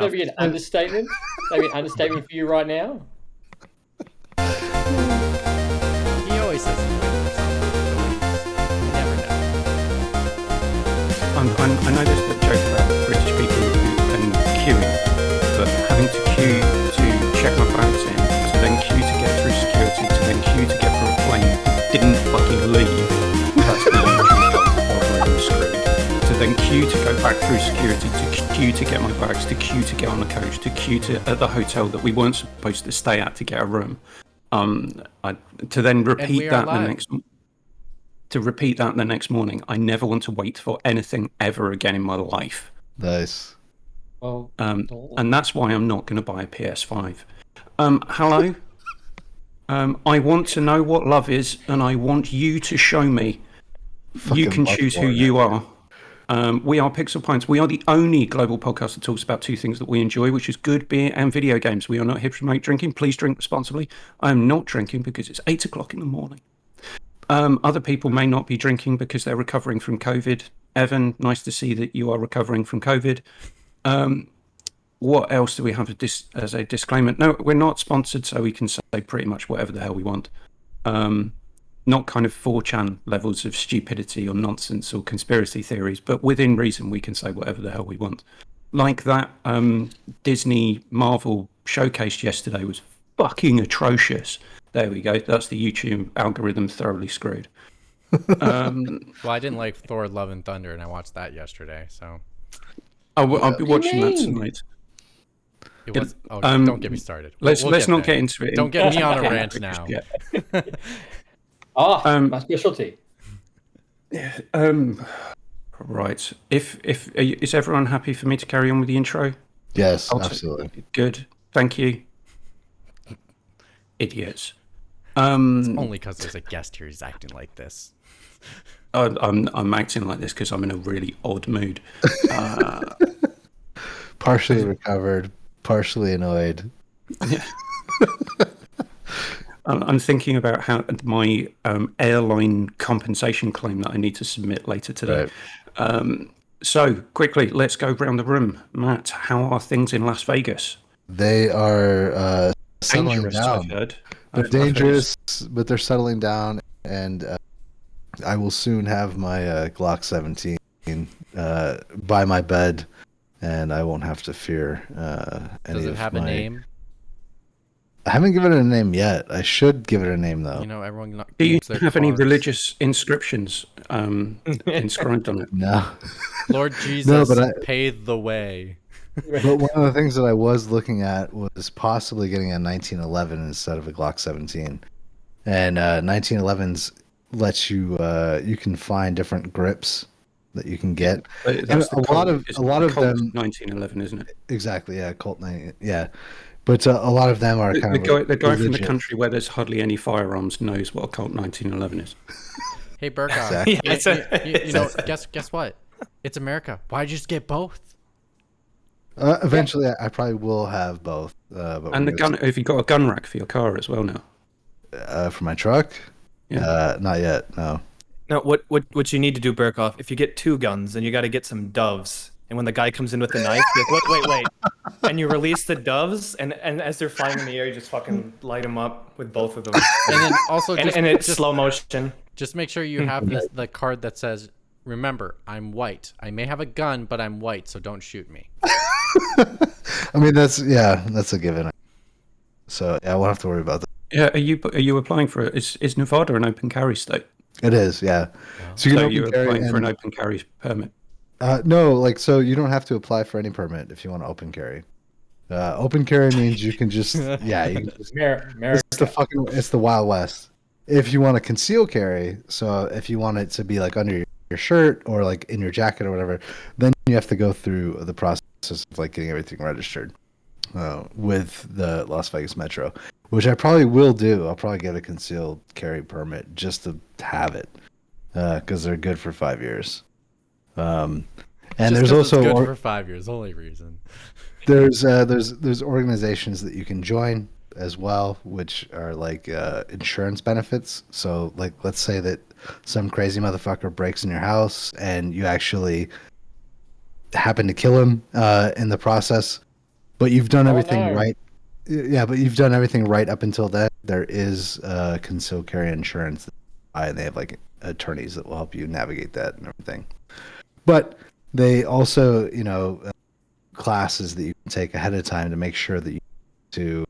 that be an understatement? Maybe an understatement for you right now? He always says he's waiting for something. You never know. I know there's a joke about British people and queuing, but having to queue to check my bags in, to then queue to get through security, to then queue to get through a plane, didn't fucking leave. That's the really screwed. To then queue to go back through security, to queue to get my bags, to queue to get on the coach, to queue to at the hotel that we weren't supposed to stay at to get a room. To then repeat that the next morning. I never want to wait for anything ever again in my life. Nice. Well, and that's why I'm not going to buy a PS5. Hello. I want to know what love is, and I want you to show me. You can choose who you are. We are Pixel Pints. We are the only global podcast that talks about two things that we enjoy, which is good beer and video games. We are not here to promote drinking. Please drink responsibly. I am not drinking because it's 8 o'clock in the morning. Other people may not be drinking because they're recovering from COVID. Evan, nice to see that you are recovering from COVID. What else do we have as a disclaimer? No, we're not sponsored, so we can say pretty much whatever the hell we want. Not kind of 4chan levels of stupidity or nonsense or conspiracy theories, but within reason we can say whatever the hell we want. Like that Disney Marvel showcase yesterday was fucking atrocious. There we go. That's the YouTube algorithm thoroughly screwed. Well, I didn't like Thor: Love and Thunder, and I watched that yesterday, so... I'll be watching that tonight. It was, don't get me started. Let's not get into it. Don't get me on a rant now. my specialty. Right. Is everyone happy for me to carry on with the intro? Yes, absolutely. Good. Thank you. Idiots. It's only because there's a guest here who's acting like this. I'm acting like this because I'm in a really odd mood. Partially recovered, partially annoyed. Yeah. I'm thinking about how my airline compensation claim that I need to submit later today. Right. So quickly, let's go around the room. Matt, how are things in Las Vegas? They are settling dangerous, down. I've heard. They're dangerous, but they're settling down, and I will soon have my Glock 17 by my bed, and I won't have to fear any Does it have a name? I haven't given it a name yet. I should give it a name, though. You know, everyone. Do you have any religious inscriptions inscribed on it? No. Lord Jesus, pave the way. But one of the things that I was looking at was possibly getting a 1911 instead of a Glock 17. And 1911s lets you you can find different grips that you can get. That's a lot of them 1911, isn't it? Exactly, yeah, Colt 9, yeah. But a lot of them are the guy from the legit. country where there's hardly any firearms knows what a Colt 1911 is. Hey, Burkoff, exactly. you know, guess what? It's America. Why'd you just get both? Eventually, I probably will have both. And the gun. Have you got a gun rack for your car as well now? For my truck? Yeah. Not yet. No. No. What you need to do, Burkoff? If you get two guns, then you got to get some doves. And when the guy comes in with the knife, you're like, wait, and you release the doves, and as they're flying in the air, you just fucking light them up with both of them. And then also, and it's slow motion. Just make sure you have the card that says, "Remember, I'm white. I may have a gun, but I'm white, so don't shoot me." I mean, that's a given. So yeah, I won't have to worry about that. Yeah, are you applying for it? Is Nevada an open carry state? It is, yeah. So you're applying for an open carry permit? No, so you don't have to apply for any permit if you want to open carry. Open carry means you can just it's the Wild West. If you want to conceal carry, so if you want it to be like under your shirt or like in your jacket or whatever, then you have to go through the process of like getting everything registered with the Las Vegas Metro, which I probably will do. I'll probably get a concealed carry permit just to have it because they're good for 5 years. And just there's also it's good for 5 years. Only reason. There's organizations that you can join as well, which are like insurance benefits. So like, let's say that some crazy motherfucker breaks in your house and you actually happen to kill him in the process. but you've done everything no. right. Yeah, but you've done everything right up until then. There is concealed carry insurance, and they have like attorneys that will help you navigate that and everything. But they also, classes that you can take ahead of time to make sure that you to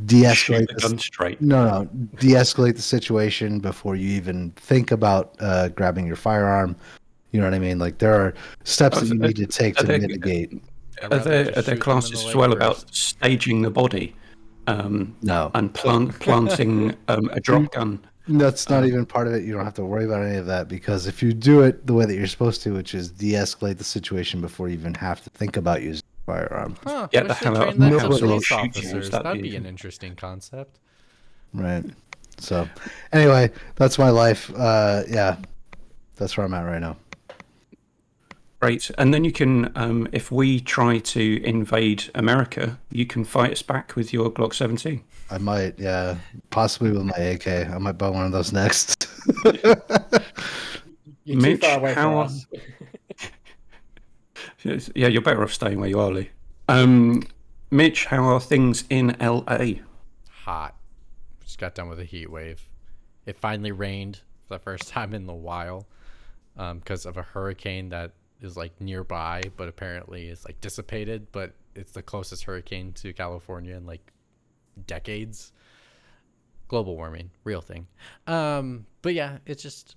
de-escalate Shoot the gun straight. No, de-escalate the situation before you even think about grabbing your firearm. You know what I mean? Like there are steps that you need to take to mitigate. Are there classes as well about staging the body? No. And planting a drop gun. That's not even part of it. You don't have to worry about any of that because if you do it the way that you're supposed to, which is de-escalate the situation before you even have to think about using a firearm. Get the hell out of my my house. house. Officers. That'd be an interesting concept. Right. So, anyway, that's my life. Yeah, that's where I'm at right now. Great. And then you can, if we try to invade America, you can fight us back with your Glock 17. I might, yeah. Possibly with my AK. I might buy one of those next. You're Mitch, too far away from us. Yeah, you're better off staying where you are, Leigh. Mitch, how are things in LA? Hot. Just got done with a heat wave. It finally rained for the first time in a while because of a hurricane that is like nearby, but apparently is like dissipated, but it's the closest hurricane to California in like decades. Global warming, real thing. But yeah, it's just,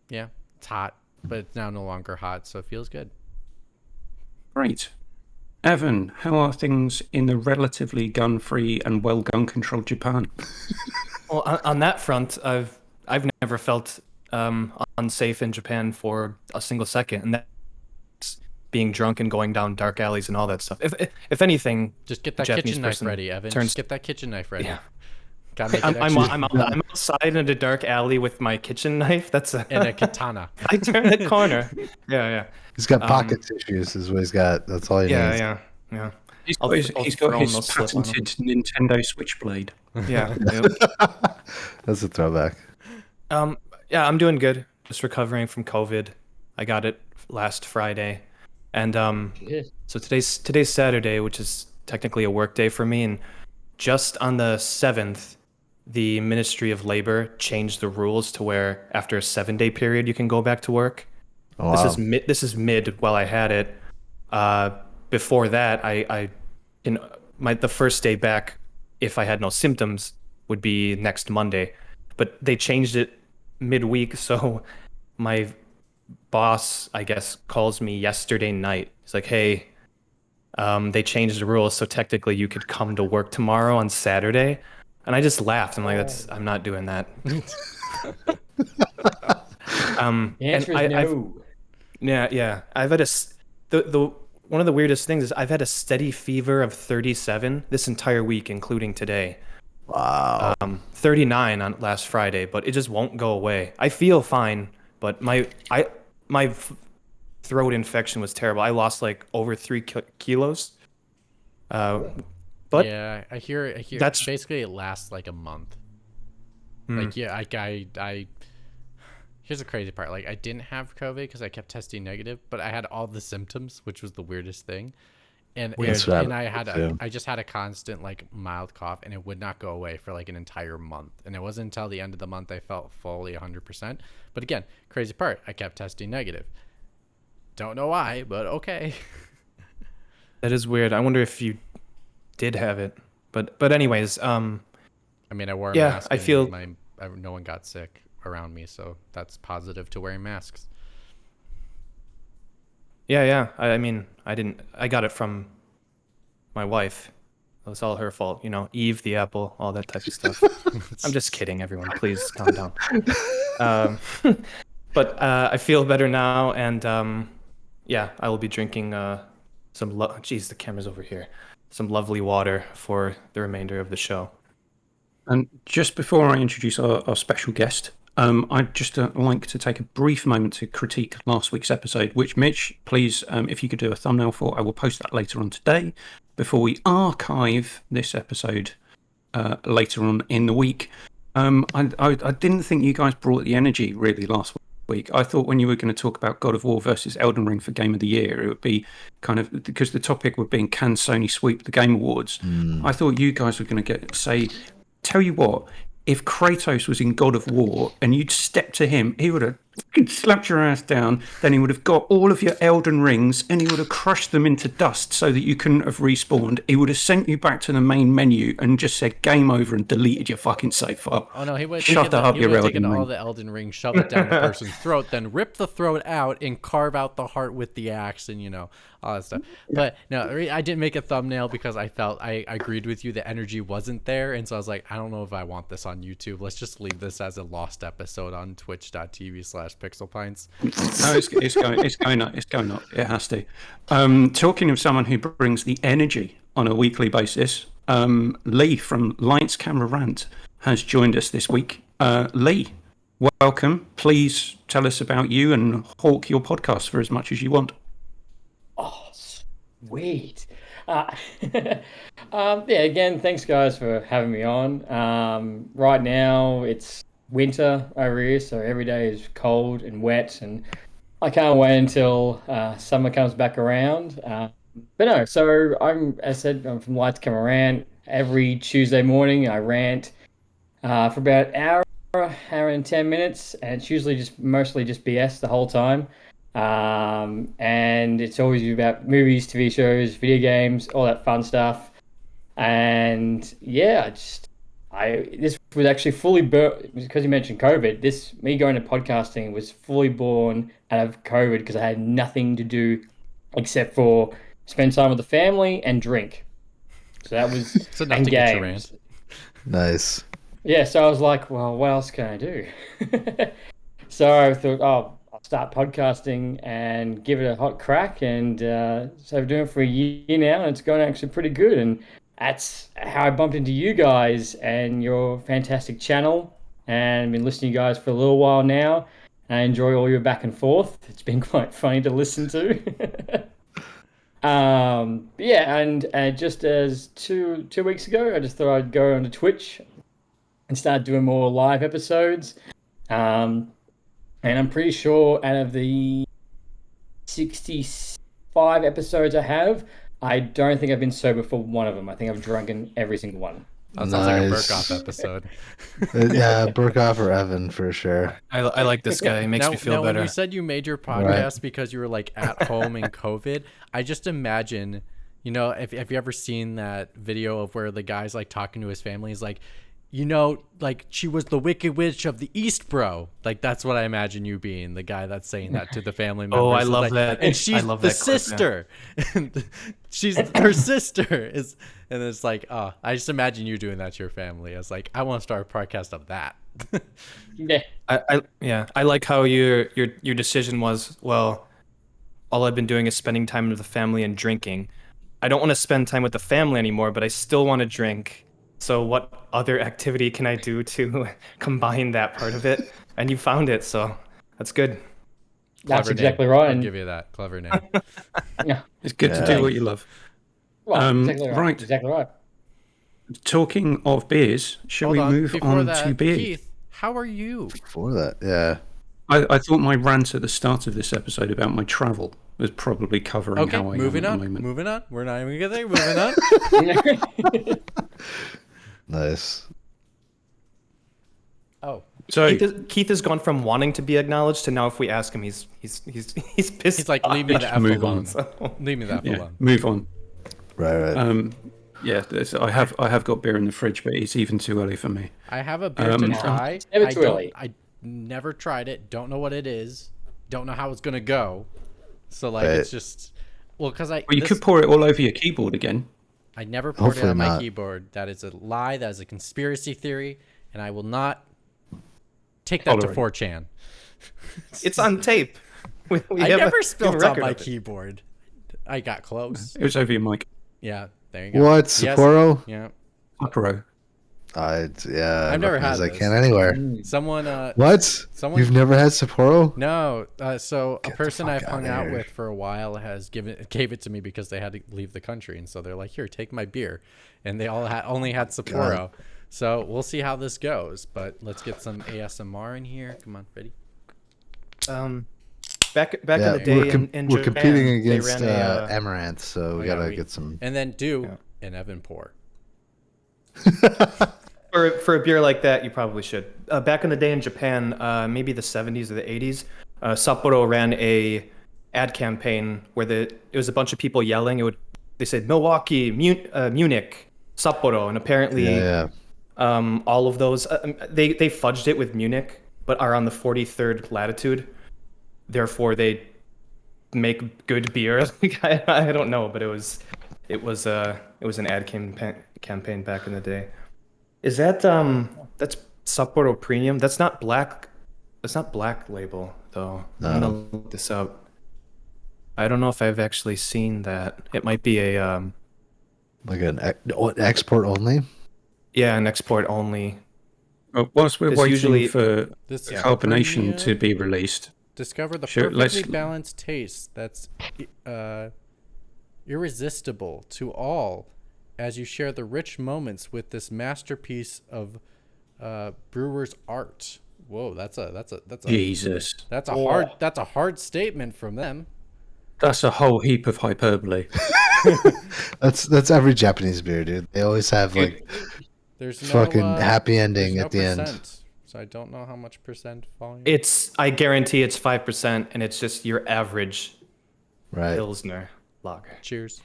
yeah, it's hot, but it's now no longer hot, so it feels good. Great. Evan, how are things in the relatively gun-free and well gun-controlled Japan? Well, on that front, I've never felt unsafe in Japan for a single second, and that's being drunk and going down dark alleys and all that stuff. If anything, just get that Japanese kitchen knife person ready, Evan. turns- Just get that kitchen knife ready. Yeah. Gotta make it I'm outside in a dark alley with my kitchen knife. That's a and a katana. I turn the corner. Yeah. He's got pocket tissues, is what he's got. That's all he needs. Yeah. He's I'll got his throw him, they'll slip on him. patented Nintendo Switchblade. Yeah. That's a throwback. Yeah, I'm doing good. Just recovering from COVID. I got it last Friday, and Yeah. so today's Saturday, which is technically a work day for me. And just on the 7th, the Ministry of Labor changed the rules to where after a 7-day period you can go back to work. Oh, wow. This is mid while I had it. Before that, the first day back, if I had no symptoms, would be next Monday. But they changed it midweek, so my boss, I guess, calls me yesterday night. He's like, "Hey, they changed the rules, so technically you could come to work tomorrow on Saturday." And I just laughed. I'm like, I'm not doing that. The answer is no. Yeah. I've had one of the weirdest things is I've had a steady fever of 37 this entire week, including today. Wow. 39 on last Friday, but it just won't go away. I feel fine, but my throat infection was terrible. I lost like over 3 kilos. But yeah, I hear. that's- Basically it lasts like a month. Like yeah, I. Here's the crazy part. Like I didn't have COVID because I kept testing negative, but I had all the symptoms, which was the weirdest thing. And I just had a constant like mild cough, and it would not go away for like an entire month. And it wasn't until the end of the month I felt fully 100%. But again, crazy part, I kept testing negative. Don't know why, but okay. That is weird. I wonder if you did have it. But anyways, I mean, I wore a Yeah, mask. I and feel- no one got sick around me, so that's positive to wearing masks. yeah. I mean, I got it from my wife. It was all her fault, Eve the apple, all that type of stuff. I'm just kidding, everyone. Please calm down. But I feel better now, and yeah, I will be drinking some. Jeez, the camera's over here. Some lovely water for the remainder of the show. And just before I introduce our special guest, I'd just like to take a brief moment to critique last week's episode, which, Mitch, please, if you could do a thumbnail for, I will post that later on today, before we archive this episode later on in the week. I didn't think you guys brought the energy really last week. I thought when you were going to talk about God of War versus Elden Ring for Game of the Year, it would be kind of because the topic would be can Sony sweep the Game Awards. I thought you guys were going to say, tell you what, if Kratos was in God of War and you'd step to him, he would have slapped your ass down. Then he would have got all of your Elden Rings and he would have crushed them into dust so that you couldn't have respawned. He would have sent you back to the main menu and just said game over and deleted your fucking save file. Oh no, he would shut up, he your would have Elden taken Ring. all the Elden Ring, shove it down the person's throat, then rip the throat out and carve out the heart with the axe and all that stuff. But no, I didn't make a thumbnail because I felt I agreed with you. The energy wasn't there, and so I was like, I don't know if I want this on YouTube. Let's just leave this as a lost episode on twitch.tv/pixelpints. No, it's going up. It's going up. It has to. Talking of someone who brings the energy on a weekly basis, Leigh from Lights Camera Rant has joined us this week. Leigh, welcome. Please tell us about you and hawk your podcast for as much as you want. Oh, sweet. Again, thanks guys for having me on. Right now it's winter over here, so every day is cold and wet, and I can't wait until summer comes back around. But no, so I'm from Lights Camera Rant. Every Tuesday morning I rant for about an hour and 10 minutes, and it's usually mostly just BS the whole time. And it's always about movies, TV shows, video games, all that fun stuff. And yeah, this was actually fully because you mentioned COVID. Me going to podcasting was fully born out of COVID because I had nothing to do except for spend time with the family and drink. So that was So not and to get your games. rant. Nice. Yeah, so I was like, well, what else can I do? So I thought, I'll start podcasting and give it a hot crack. And so I've been doing it for a year now, and it's going actually pretty good. And that's how I bumped into you guys and your fantastic channel. And I've been listening to you guys for a little while now. And I enjoy all your back and forth. It's been quite funny to listen to. And just as two weeks ago, I just thought I'd go onto Twitch and start doing more live episodes. And I'm pretty sure out of the 65 episodes I have, I don't think I've been sober for one of them. I think I've drunken every single one. That sounds like a Burkoff episode. Yeah, Burkoff or Evan for sure. I like this guy. He makes me feel better. When you said you made your podcast because you were like at home in COVID, I just imagine, have you ever seen that video of where the guy's like talking to his family? He's like, like she was the Wicked Witch of the East, bro. Like that's what I imagine you being, the guy that's saying that to the family members. Oh, I love that. And she's the sister. And she's her sister is, and it's like, I just imagine you doing that to your family. It's like, I want to start a podcast of that. Yeah. I like how your decision was, well, all I've been doing is spending time with the family and drinking. I don't want to spend time with the family anymore, but I still want to drink. So what other activity can I do to combine that part of it? And you found it, so that's good. That's Clever exactly name. right. I'll give you that. Clever name. Yeah. It's good to do what you love. Well, exactly right. Right. Exactly right. Talking of beers, shall Hold we on. move Before on that, to beer? Keith, how are you? Before that, yeah. I thought my rant at the start of this episode about my travel was probably covering Okay, how I moving am at on. the moment. Moving on. We're not even gonna moving on. Nice. Oh, So Keith has gone from wanting to be acknowledged to now if we ask him, he's pissed. he's like, leave me the F move alone. on. So, Leave me the F yeah, alone. move on. Right. Yeah, I have got beer in the fridge, but it's even too early for me. I have a beer to try. Never too early. I never tried it. Don't know what it is. Don't know how it's gonna go. So like, Right. it's just because Well, you could pour it all over your keyboard again. I never poured it Hopefully on my not. keyboard. That is a lie. That is a conspiracy theory, and I will not take that to Tolerate. 4chan. it's on tape. We I have never a spilled on record my of it. keyboard. I got close. It was over your mic. Yeah, there you go. What? Yes. Sapporo? Yeah. Sapporo. I've never had I this. can anywhere. Someone. What? Someone- You've never had Sapporo? No. So a Get the person fuck I've hung outta out here. with for a while gave it to me because they had to leave the country, and so they're like, "Here, take my beer," and they all only had Sapporo. So we'll see how this goes, but let's get some ASMR in here. Come on, ready? Back in the day, we're Japan, competing they against ran a, Amaranth, so we gotta get some. And then and Evan pour. For a beer like that, you probably should. Back in the day in Japan, maybe the 70s or the 80s, Sapporo ran a ad campaign where it was a bunch of people yelling. They said Milwaukee, Munich, Sapporo, and apparently all of those they fudged it with Munich, but are on the 43rd latitude. Therefore, they make good beer. I don't know, but it was an ad campaign back in the day. Is that that's Sapporo Premium? That's not black. That's not Black Label though. No. I'm gonna look this up. I don't know if I've actually seen that. It might be a like an export only. Yeah, an export only. Whilst we're waiting for this carbonation to be released, discover the perfectly balanced taste that's irresistible to all as you share the rich moments with this masterpiece of brewer's art. Whoa, that's a Jesus. That's a hard statement from them. That's a whole heap of hyperbole. That's every Japanese beer, dude. They always have like there's fucking happy ending at the percent, end. So I don't know how much percent volume. I guarantee it's 5%, and it's just your average Pilsner lager. Cheers.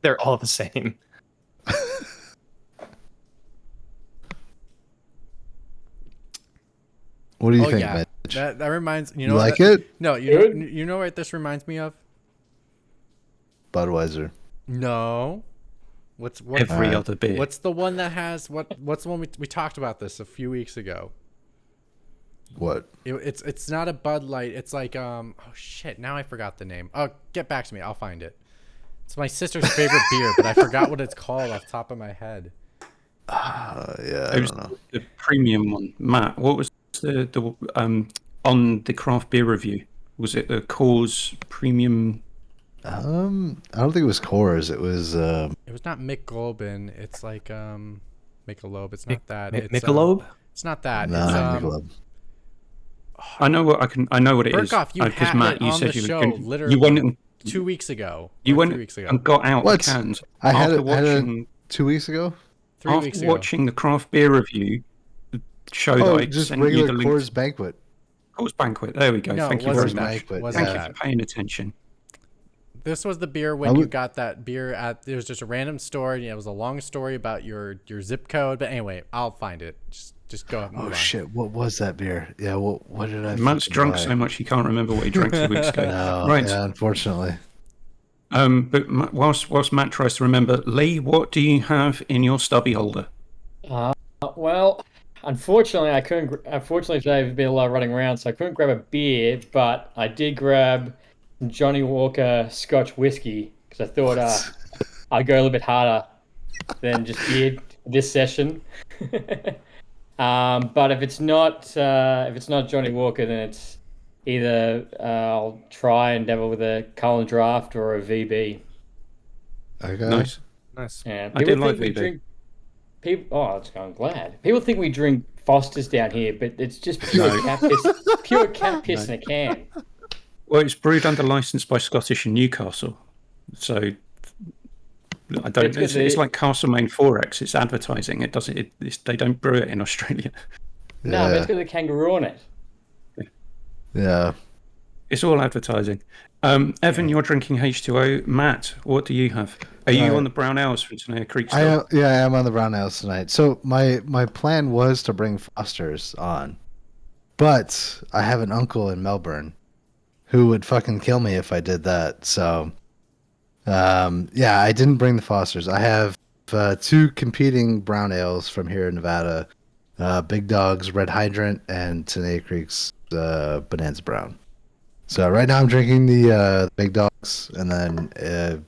They're all the same. What do you think, Mitch? That reminds you like it? No, you know what this reminds me of? Budweiser. No. What's every other beer? What's the one that has what's the one we talked about this a few weeks ago? What? It's not a Bud Light. It's like oh shit, now I forgot the name. Oh, get back to me. I'll find it. It's my sister's favorite beer, but I forgot what it's called off the top of my head. Yeah, I don't know. The premium one. Matt, what was the on the craft beer review? Was it the Coors Premium? I don't think it was Coors. It was not Michelob. It's like Michelob. It's not that. It's Michelob? It's not that. No, it's Michelob. I know what it is. Burkoff, you had Matt, it you on said the you show were literally you went 2 weeks ago. You went 3 weeks ago. and got out What? the cans. I had after it watching 2 weeks ago. 3 weeks after ago. watching the craft beer review show that I just sent you regular the link. Coors Banquet. Coors Banquet. There we go. No, Thank it you very wasn't much. Banquet, Thank yeah. you for paying attention. This was the beer when you got that beer at. There was just a random store, and it was a long story about your zip code. But anyway, I'll find it. Just go ahead. Oh shit! What was that beer? Yeah. What did I? Matt's drunk buy? so much he can't remember what he drank 2 weeks ago. No, Right. yeah, unfortunately. But whilst Matt tries to remember, Leigh, what do you have in your stubby holder? Well, unfortunately, I couldn't. Unfortunately, today there's been a lot of running around, so I couldn't grab a beer. But I did grab Johnny Walker Scotch whiskey because I thought I'd go a little bit harder than just beer this session. But if it's not Johnny Walker, then it's either I'll try and dabble with a Cullen Draft or a VB. Okay. Nice. Yeah, I did like VB. I'm glad. People think we drink Foster's down here, but it's just pure cat piss in a can. Well, it's brewed under license by Scottish and Newcastle, so I don't. It's like Castlemaine 4X. It's advertising. It doesn't. They don't brew it in Australia. No, but it's got a kangaroo on it. Yeah. It's all advertising. Evan, you're drinking H2O. Matt, what do you have? Are you on the brown ales from Tenaya Creek still? I am on the brown ales tonight. So my plan was to bring Foster's on, but I have an uncle in Melbourne who would fucking kill me if I did that. So, I didn't bring the Foster's. I have 2 competing brown ales from here in Nevada, Big Dog's Red Hydrant and Tenaya Creek's Bonanza Brown. So right now I'm drinking the Big Dogs, and then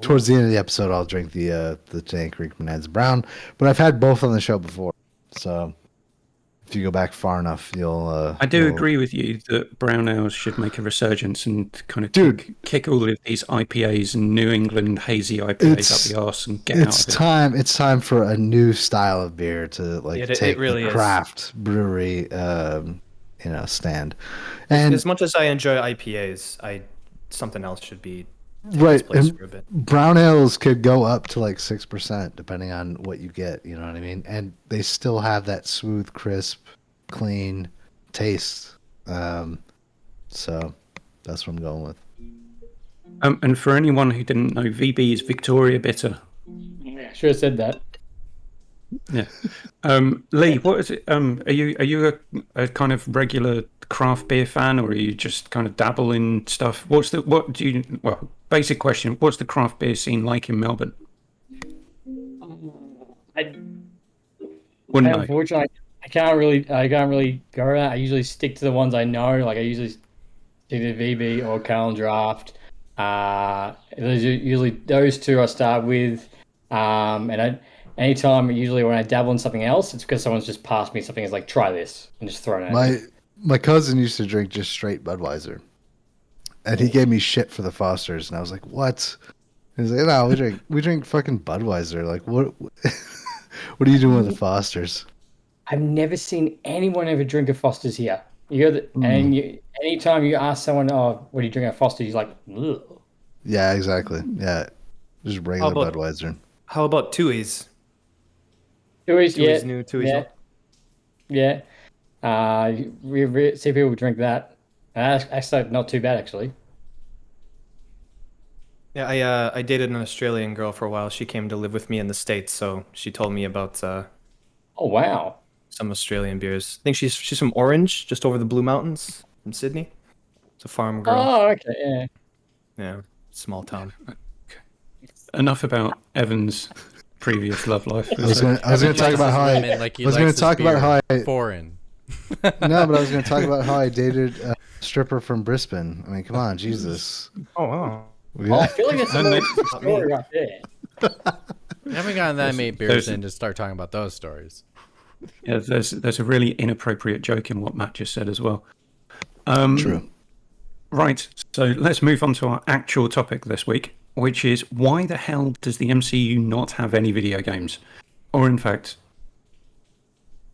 towards the end of the episode I'll drink the Tenaya Creek Bonanza Brown. But I've had both on the show before, so if you go back far enough, you'll. I do agree with you that brown ales should make a resurgence and kind of kick all of these IPAs and New England hazy IPAs up the arse and get out of it. It's time for a new style of beer to take it really the craft brewery stand. And as much as I enjoy IPAs, something else should be right, its place and for a bit. brown ales could go up to like 6% depending on what you get. You know what I mean? And they still have that smooth, crisp, clean taste. So that's what I'm going with. And for anyone who didn't know, VB is Victoria Bitter. Yeah, should have said that. Yeah. Leigh, what is it? Are you a kind of regular craft beer fan, or are you just kind of dabble in stuff? Basic question, what's the craft beer scene like in Melbourne? Unfortunately, I can't really go out. I usually stick to the ones I know. Like I usually stick to VB or Carlin Draft. Usually those two I start with. Anytime, usually when I dabble in something else, it's because someone's just passed me something. It's like, try this, and just thrown it at me. My cousin used to drink just straight Budweiser, and he gave me shit for the Fosters, and I was like, "What?" He's like, "No, we drink fucking Budweiser. Like, what? What are you doing with the Fosters?" I've never seen anyone ever drink a Foster's here. Anytime you ask someone, "Oh, what do you drink at Foster's?" He's like, ugh. Yeah, exactly. Yeah, just regular Budweiser. How about Tui's? Tui's, yeah. New Tui's. Yeah. We see people drink that. Actually, not too bad, actually. Yeah, I dated an Australian girl for a while. She came to live with me in the States, so she told me about Oh, wow. some Australian beers. I think she's from Orange, just over the Blue Mountains from Sydney. It's a farm girl. Oh, okay, yeah. Yeah, small town. Enough about Evan's previous love life. I was going to talk about how foreign. No, but I was going to talk about how I dated a stripper from Brisbane. I mean, come on, Jesus. Oh wow. Oh, I feel like it's a story right there. I haven't gotten that many beers in to start talking about those stories. Yeah, there's a really inappropriate joke in what Matt just said as well. True. Right, so let's move on to our actual topic this week, which is why the hell does the MCU not have any video games? Or in fact,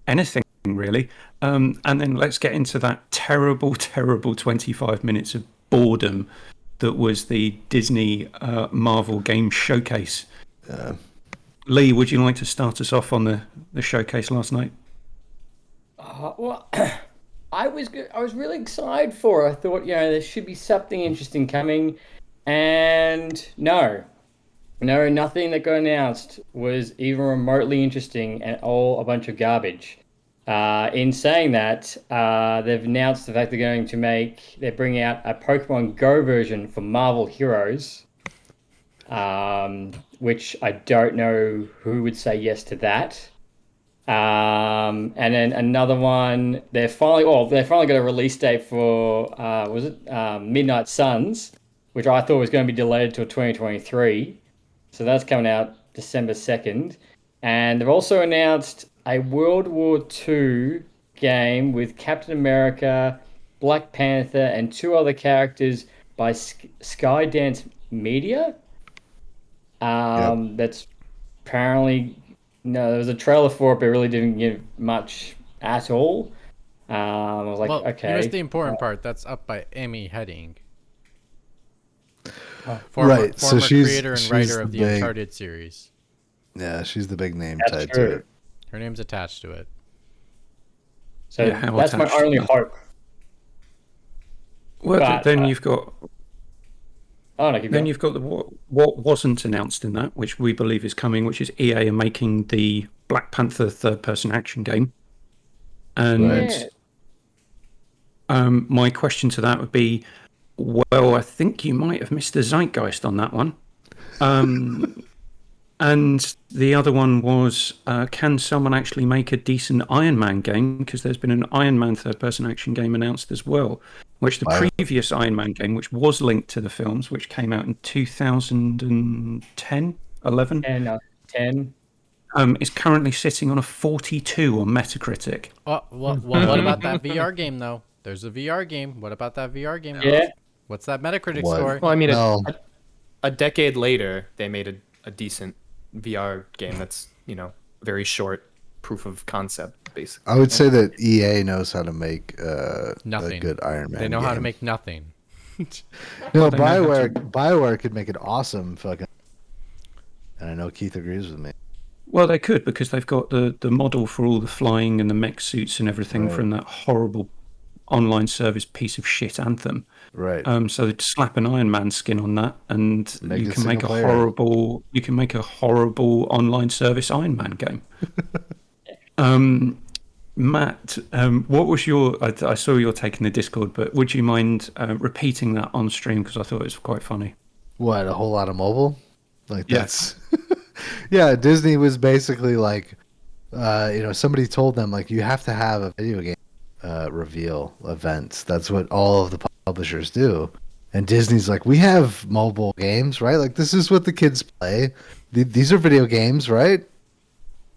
anything really. And then let's get into that terrible 25 minutes of boredom that was the Disney Marvel game showcase. Leigh, would you like to start us off on the showcase last night? Well, I was really excited for it. I thought, there should be something interesting coming. And no, nothing that got announced was even remotely interesting, and all a bunch of garbage. In saying that, they've announced the fact they're bringing out a Pokemon Go version for Marvel Heroes, which I don't know who would say yes to that. And then another one, they finally got a release date for Midnight Suns, which I thought was going to be delayed till 2023. So that's coming out December 2nd. And they've also announced a World War II game with Captain America, Black Panther, and two other characters by Skydance Media. That's apparently... No, there was a trailer for it, but it really didn't give much at all. I was like, okay. Here's the important part. That's up by Amy Heading. Former creator and writer of the Uncharted series. Yeah, she's the big name That's tied true. to it. Her name's attached to it. So that's my only hope. Well, But, then you've got... Oh, no, keep Then going. you've got what wasn't announced in that, which we believe is coming, which is EA are making the Black Panther third-person action game. And my question to that would be, well, I think you might have missed the zeitgeist on that one. And the other one was, can someone actually make a decent Iron Man game? Because there's been an Iron Man third-person action game announced as well, which the previous Iron Man game, which was linked to the films, which came out in 2010, 11? 10. Is currently sitting on a 42 on Metacritic. What about that VR game, though? There's a VR game. What about that VR game? Yeah. What's that Metacritic score? Well, I mean, a decade later, they made a decent VR game that's, very short proof of concept. basically. I would say that EA knows how to make a Nothing. good Iron Man. They know how to game. make nothing. No, They know how to- Bioware could make an awesome fucking. And I know Keith agrees with me. Well, they could because they've got the model for all the flying and the mech suits and everything Right. from that horrible online service piece of shit Anthem. Right. So they'd slap an Iron Man skin on that, and Make you it can make a single player. horrible. You can make a horrible online service Iron Man game. Matt, what was your? I saw your take in the Discord, but would you mind repeating that on stream because I thought it was quite funny. What, a whole lot of mobile? Like Yeah. that's yeah, Disney was basically like somebody told them like you have to have a video game reveal event. That's what all of the publishers do. And Disney's like, we have mobile games, right? Like this is what the kids play. These are video games, right?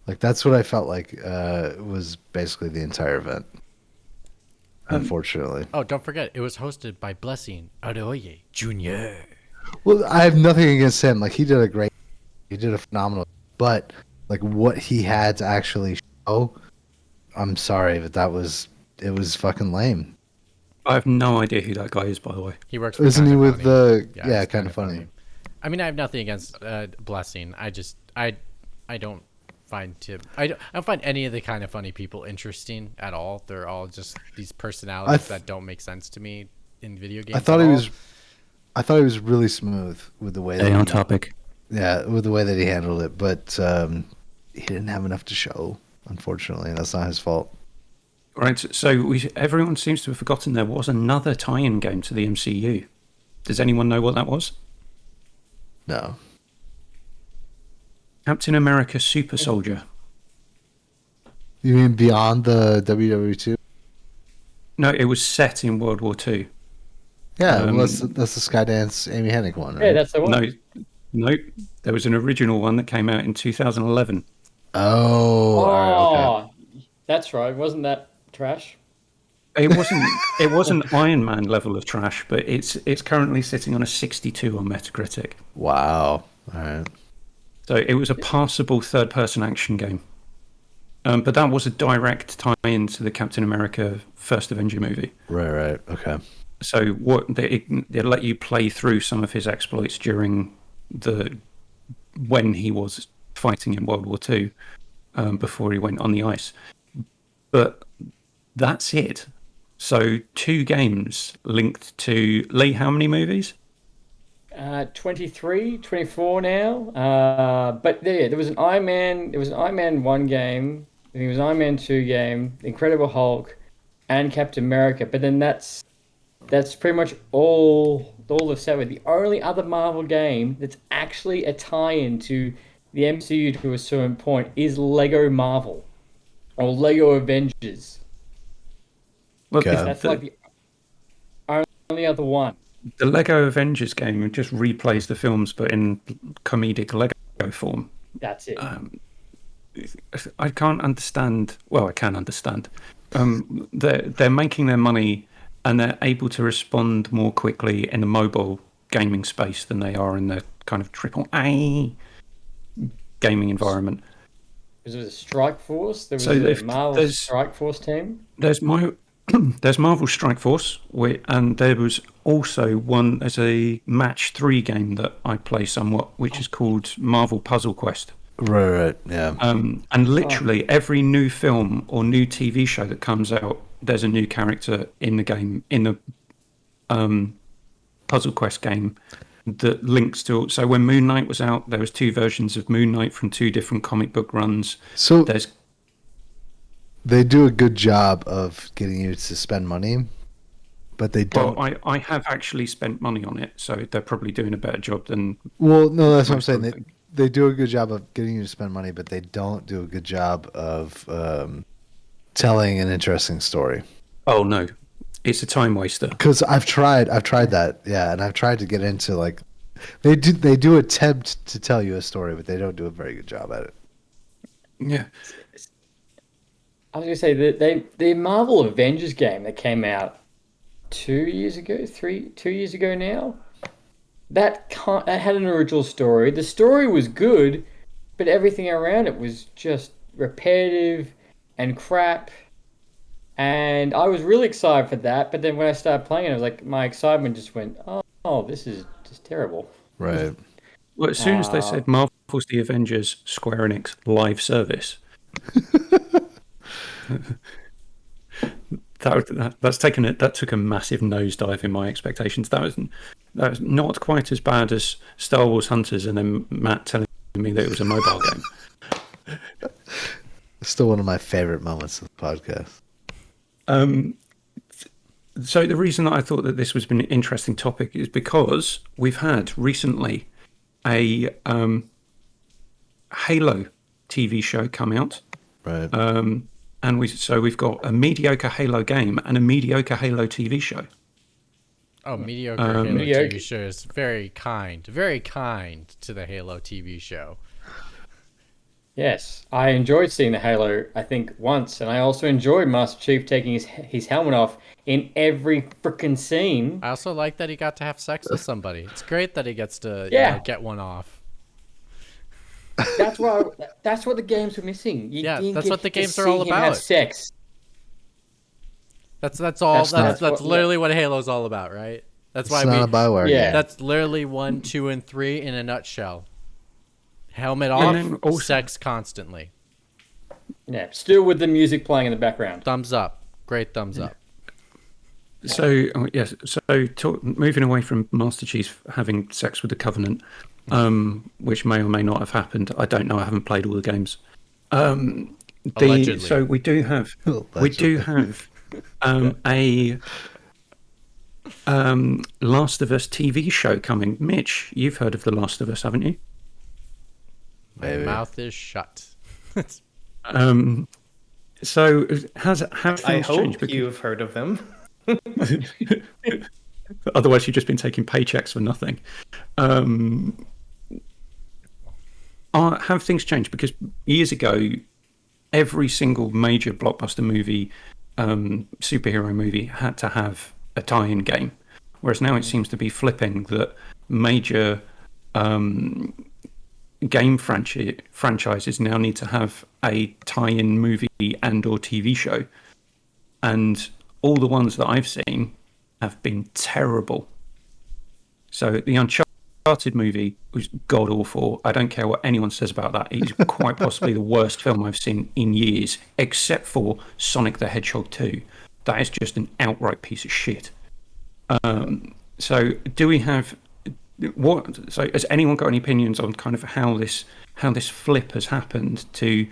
Like that's what I felt like was basically the entire event. Unfortunately. Oh, don't forget, it was hosted by Blessing Adeoye Jr. Well, I have nothing against him. Like he did a phenomenal. But like what he had to actually show, I'm sorry, but it was fucking lame. I have no idea who that guy is, by the way. He works for Isn't he Kinda with Funny. the it's kind of funny. I mean, I have nothing against Blessing. I don't I don't find any of the Kind of Funny people interesting at all. They're all just these personalities that don't make sense to me in video games. I thought he was really smooth with the way Stay on topic. Yeah, with the way that he handled it, but he didn't have enough to show, unfortunately, and that's not his fault. Right, so everyone seems to have forgotten there was another tie-in game to the MCU. Does anyone know what that was? No. Captain America Super Soldier. You mean beyond the WWE2? No, it was set in World War II. Yeah, well, that's the Skydance Amy Hennig one, right? Yeah, that's the one. No, there was an original one that came out in 2011. Oh, all right, okay. That's right. Wasn't that trash? It wasn't Iron Man level of trash, but it's currently sitting on a 62 on Metacritic. Wow. All right. So it was a passable third-person action game. But that was a direct tie-in to the Captain America First Avenger movie. Right. Okay. So what they let you play through some of his exploits during when he was fighting in World War II, before he went on the ice. But that's it. So 2 games linked to Leigh. How many movies? 23, 24 now. But there was an Iron Man. There was an Iron Man 1 game. I think it was an Iron Man 2 game, Incredible Hulk, and Captain America. But then that's pretty much all they've said with. The only other Marvel game that's actually a tie-in to the MCU to a certain point is Lego Marvel or Lego Avengers. Well, Okay. That's like the only other one. the Lego Avengers game just replays the films, but in comedic Lego form. That's it. I can't understand. Well, I can understand. They're making their money, and they're able to respond more quickly in the mobile gaming space than they are in the kind of AAA gaming environment. Because there was a Strike Force. There was So a Marvel Strike Force team. There's Marvel Strike Force, and there was also one as a match 3 game that I play somewhat, which is called Marvel Puzzle Quest. Right, yeah. And literally every new film or new TV show that comes out, there's a new character in the game, in the Puzzle Quest game that links to. So when Moon Knight was out, there was 2 versions of Moon Knight from 2 different comic book runs. So they do a good job of getting you to spend money, but they don't. Well, I have actually spent money on it, so they're probably doing a better job than. Well, no, that's what I'm saying. They do a good job of getting you to spend money, but they don't do a good job of telling an interesting story. Oh no, it's a time waster. Because I've tried that, yeah, and I've tried to get into like they do attempt to tell you a story, but they don't do a very good job at it. Yeah. I was gonna say the Marvel Avengers game that came out 2 years ago, 2 years ago now. That had an original story. The story was good, but everything around it was just repetitive. and crap. And I was really excited for that, but then when I started playing it, I was like, my excitement just went, oh, this is just terrible. Right. Well, as soon as they said Marvel's The Avengers Square Enix live service, that took a massive nosedive in my expectations. That was not quite as bad as Star Wars Hunters, and then Matt telling me that it was a mobile game. Still one of my favorite moments of the podcast. So the reason that I thought that this was an interesting topic is because we've had recently a Halo TV show come out. Right. And we've got a mediocre Halo game and a mediocre Halo TV show. Oh, mediocre Halo TV show is very kind to the Halo TV show. Yes, I enjoyed seeing the Halo, I think, once, and I also enjoyed Master Chief taking his helmet off in every freaking scene. I also like that he got to have sex with somebody. It's great that he gets to get one off. That's what the games were missing. That's what the games are all about. Have sex. That's literally what Halo's all about, right? That's why it's not a Bioware game. That's literally 1, 2, and 3 in a nutshell. Helmet off, sex constantly. Yeah, still with the music playing in the background. Thumbs up. Great thumbs up. So, yes, moving away from Master Chief having sex with the Covenant, which may or may not have happened. I don't know. I haven't played all the games. Allegedly. So we do have a Last of Us TV show coming. Mitch, you've heard of The Last of Us, haven't you? My mouth is shut. So have things I hope changed? you've heard of them. Otherwise, you've just been taking paychecks for nothing. Have things changed? Because years ago, every single major blockbuster movie, superhero movie, had to have a tie-in game. Whereas now it seems to be flipping that major game franchises now need to have a tie-in movie and or TV show. And all the ones that I've seen have been terrible. So the Uncharted movie was god awful. I don't care what anyone says about that. It's quite possibly the worst film I've seen in years, except for Sonic the Hedgehog 2. That is just an outright piece of shit. So do we have so has anyone got any opinions on kind of how this flip has happened to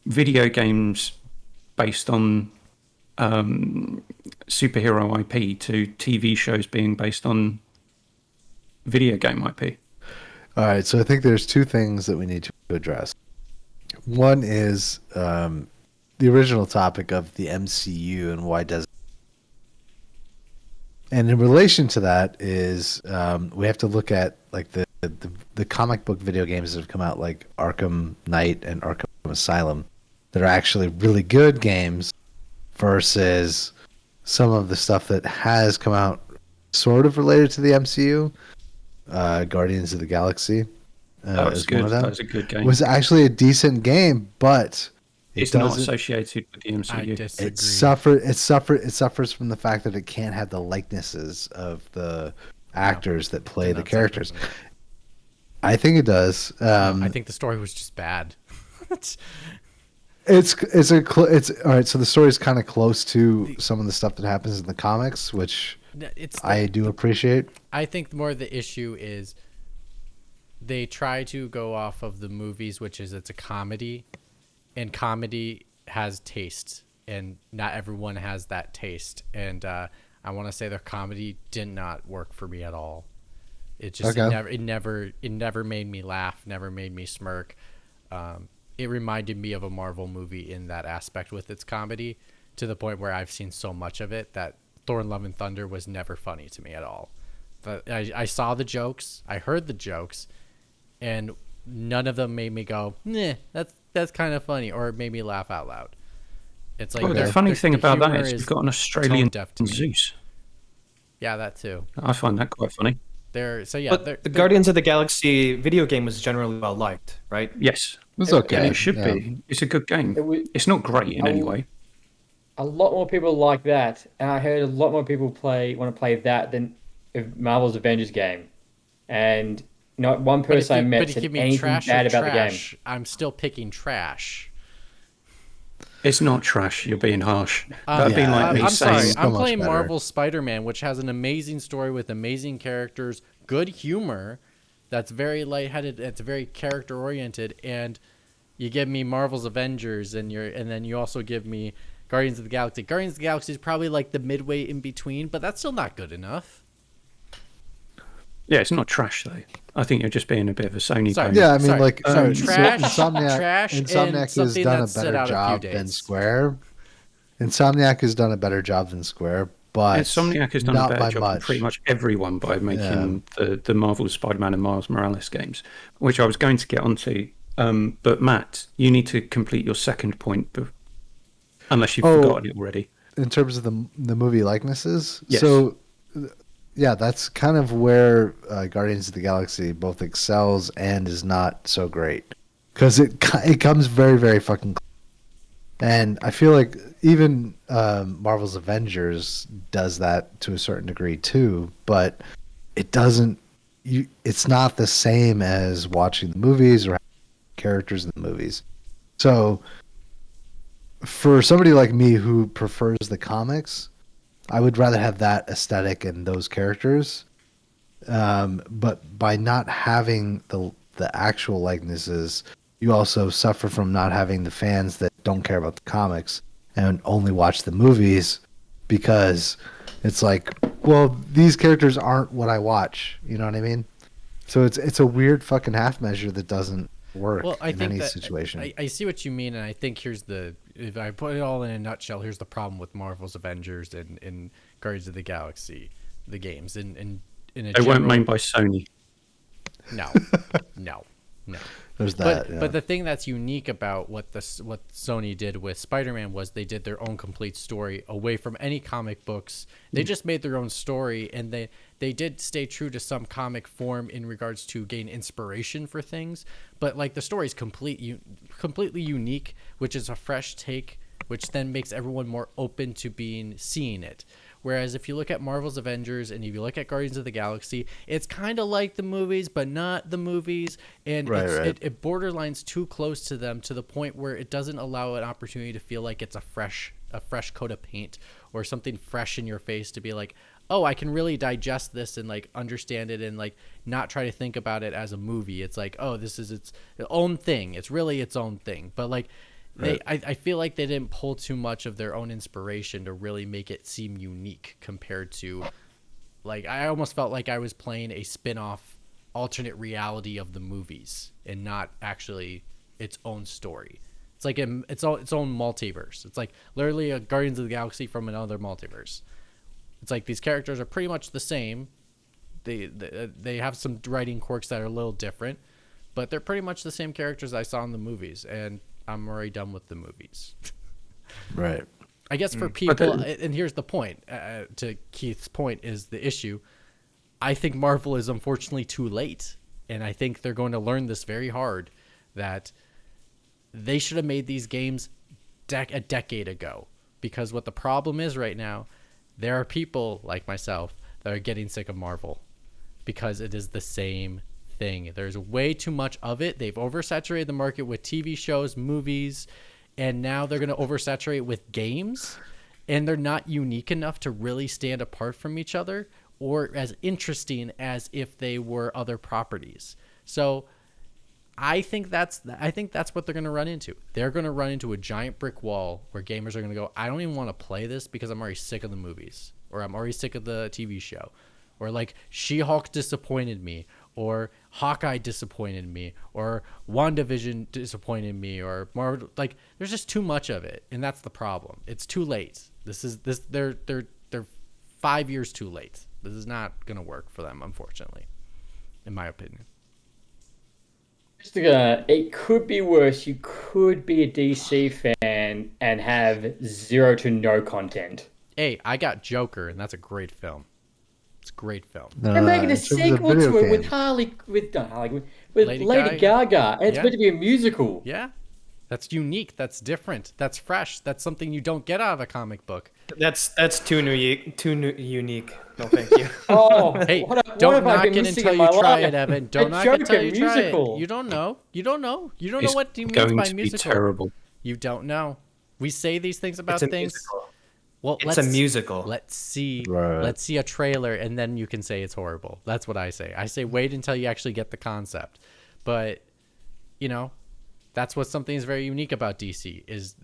video games based on superhero IP to TV shows being based on video game IP? All right, so I think there's two things that we need to address. One is the original topic of the MCU and why does. And in relation to that is we have to look at like the comic book video games that have come out, like Arkham Knight and Arkham Asylum, that are actually really good games, versus some of the stuff that has come out sort of related to the MCU. Guardians of the Galaxy. That was good. That was a good game. It was actually a decent game, but it's not associated with the MCU. I disagree. It suffers from the fact that it can't have the likenesses of the actors that play the characters. I think it does. I think the story was just bad. It's all right. So the story is kind of close to some of the stuff that happens in the comics, which I do appreciate. I think more the issue is they try to go off of the movies, which is it's a comedy, and comedy has taste, and not everyone has that taste. And I want to say their comedy did not work for me at all. It just it never made me laugh, never made me smirk. It reminded me of a Marvel movie in that aspect with its comedy, to the point where I've seen so much of it that Thor: Love and Thunder was never funny to me at all. But I saw the jokes, I heard the jokes, and none of them made me go, "Nah, that's kind of funny," or made me laugh out loud. It's like the funny thing about that is you've got an Australian Zeus. Yeah, that too. I find that quite funny. The Guardians of the Galaxy video game was generally well liked, right? Yes. was okay. And it should yeah. be. It's a good game. was It's not great in any way. a lot more people like that, and I heard a lot more people want to play that than Marvel's Avengers game. And not one person I met said anything bad about the game. I'm still picking trash. It's not trash. You're being harsh. That'd be like me I'm saying. sorry. I'm playing better. Marvel's Spider-Man, which has an amazing story with amazing characters, good humor, that's very lightheaded, that's very character-oriented, and you give me Marvel's Avengers, and then you also give me Guardians of the Galaxy. Guardians of the Galaxy is probably like the midway in between, but that's still not good enough. Yeah, it's not trash though. I think you're just being a bit of a Sony. Sorry. Yeah, I mean, Sorry. like Sorry. Trash, Insomniac has something done a that's set better out a few job days. than Square. Insomniac has done a better job than Square, but Insomniac has done a not better by job much. than pretty much everyone by making the Marvel Spider-Man and Miles Morales games, which I was going to get onto. But Matt, you need to complete your second point, unless you've forgotten it already. In terms of the movie likenesses, Yes. so yeah, that's kind of where Guardians of the Galaxy both excels and is not so great, because it comes very, very fucking close. And I feel like even Marvel's Avengers does that to a certain degree too, but it doesn't. It's not the same as watching the movies or characters in the movies. So for somebody like me who prefers the comics, I would rather have that aesthetic and those characters. But by not having the actual likenesses, you also suffer from not having the fans that don't care about the comics and only watch the movies, because it's like, well, these characters aren't what I watch. You know what I mean? So it's a weird fucking half measure that doesn't work in any situation. I see what you mean, and I think if I put it all in a nutshell, here's the problem with Marvel's Avengers and Guardians of the Galaxy, the games. They weren't made by Sony. No, no. There's that. But the thing that's unique about what Sony did with Spider-Man was they did their own complete story away from any comic books. They just made their own story, and they did stay true to some comic form in regards to gain inspiration for things. But like the story is completely unique, which is a fresh take, which then makes everyone more open to seeing it. Whereas if you look at Marvel's Avengers and if you look at Guardians of the Galaxy, it's kind of like the movies, but not the movies. And it borderlines too close to them to the point where it doesn't allow an opportunity to feel like it's a fresh coat of paint or something fresh in your face to be like, oh, I can really digest this and like understand it and like not try to think about it as a movie. It's like, oh, this is its own thing. It's really its own thing. But like, I feel like they didn't pull too much of their own inspiration to really make it seem unique compared to, like, I almost felt like I was playing a spin-off alternate reality of the movies and not actually its own story. It's like its own multiverse. It's like literally a Guardians of the Galaxy from another multiverse. It's like these characters are pretty much the same. They have some writing quirks that are a little different, but they're pretty much the same characters I saw in the movies, and I'm already done with the movies. Right. I guess for people, and here's the point, to Keith's point is the issue. I think Marvel is unfortunately too late, and I think they're going to learn this very hard, that they should have made these games a decade ago. Because what the problem is right now, there are people like myself that are getting sick of Marvel because it is the same thing. There's way too much of it. They've oversaturated the market with TV shows, movies, and now they're going to oversaturate with games, and they're not unique enough to really stand apart from each other or as interesting as if they were other properties. So I think that's what they're going to run into. They're going to run into a giant brick wall where gamers are going to go, I don't even want to play this because I'm already sick of the movies, or I'm already sick of the TV show, or like She-Hulk disappointed me, or Hawkeye disappointed me, or WandaVision disappointed me, or Marvel. Like, there's just too much of it, and that's the problem. It's too late. They're 5 years too late. This is not gonna work for them, unfortunately, in my opinion. It could be worse. You could be a DC fan and have zero to no content. Hey, I got Joker, and that's a great film. It's a great film. They're making a in terms of sequel video to it with games. Lady Gaga. And it's Yeah. meant to be a musical. Yeah. That's unique. That's different. That's fresh. That's something you don't get out of a comic book. That's too unique. No, thank you. Oh, Hey, what have don't I knock been it missing until in you my try life? it, Evan. Don't A knock it until joke, a you try it. musical. You don't know. You don't know. You don't It's know what he means going by to be musical. terrible. You don't know. We say these things about It's a things. musical. Well, It's a musical. Let's see. Right. Let's see a trailer, and then you can say it's horrible. That's what I say. I say wait until you actually get the concept. But that's what something is very unique about DC is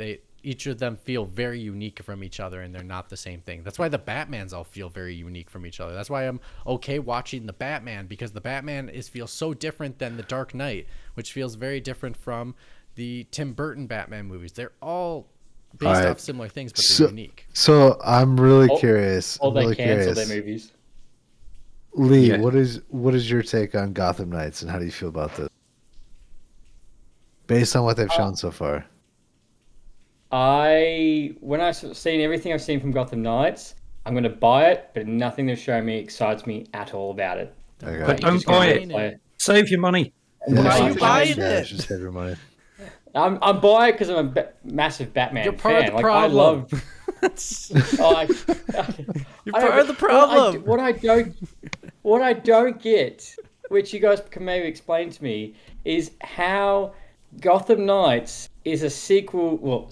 each of them feel very unique from each other, and they're not the same thing. That's why the Batmans all feel very unique from each other. That's why I'm okay watching the Batman, because the Batman feels so different than the Dark Knight, which feels very different from the Tim Burton Batman movies. They're all based off similar things, but they're unique. So I'm really curious. Or I'm they really cancel curious. their movies. Leigh, Yeah. what is your take on Gotham Knights, and how do you feel about this? Based on what they've shown so far. When I've seen everything I've seen from Gotham Knights, I'm going to buy it, but nothing they've shown me excites me at all about it. Okay. But don't Just gonna buy it. it. Save your money. Yeah, Why are just- you buying yeah, it? Just save your money. I'm buying it because I'm a massive Batman You're fan. part of the Like, problem. I love. You're part of the problem. What I don't get, which you guys can maybe explain to me, is how Gotham Knights is a sequel. Well,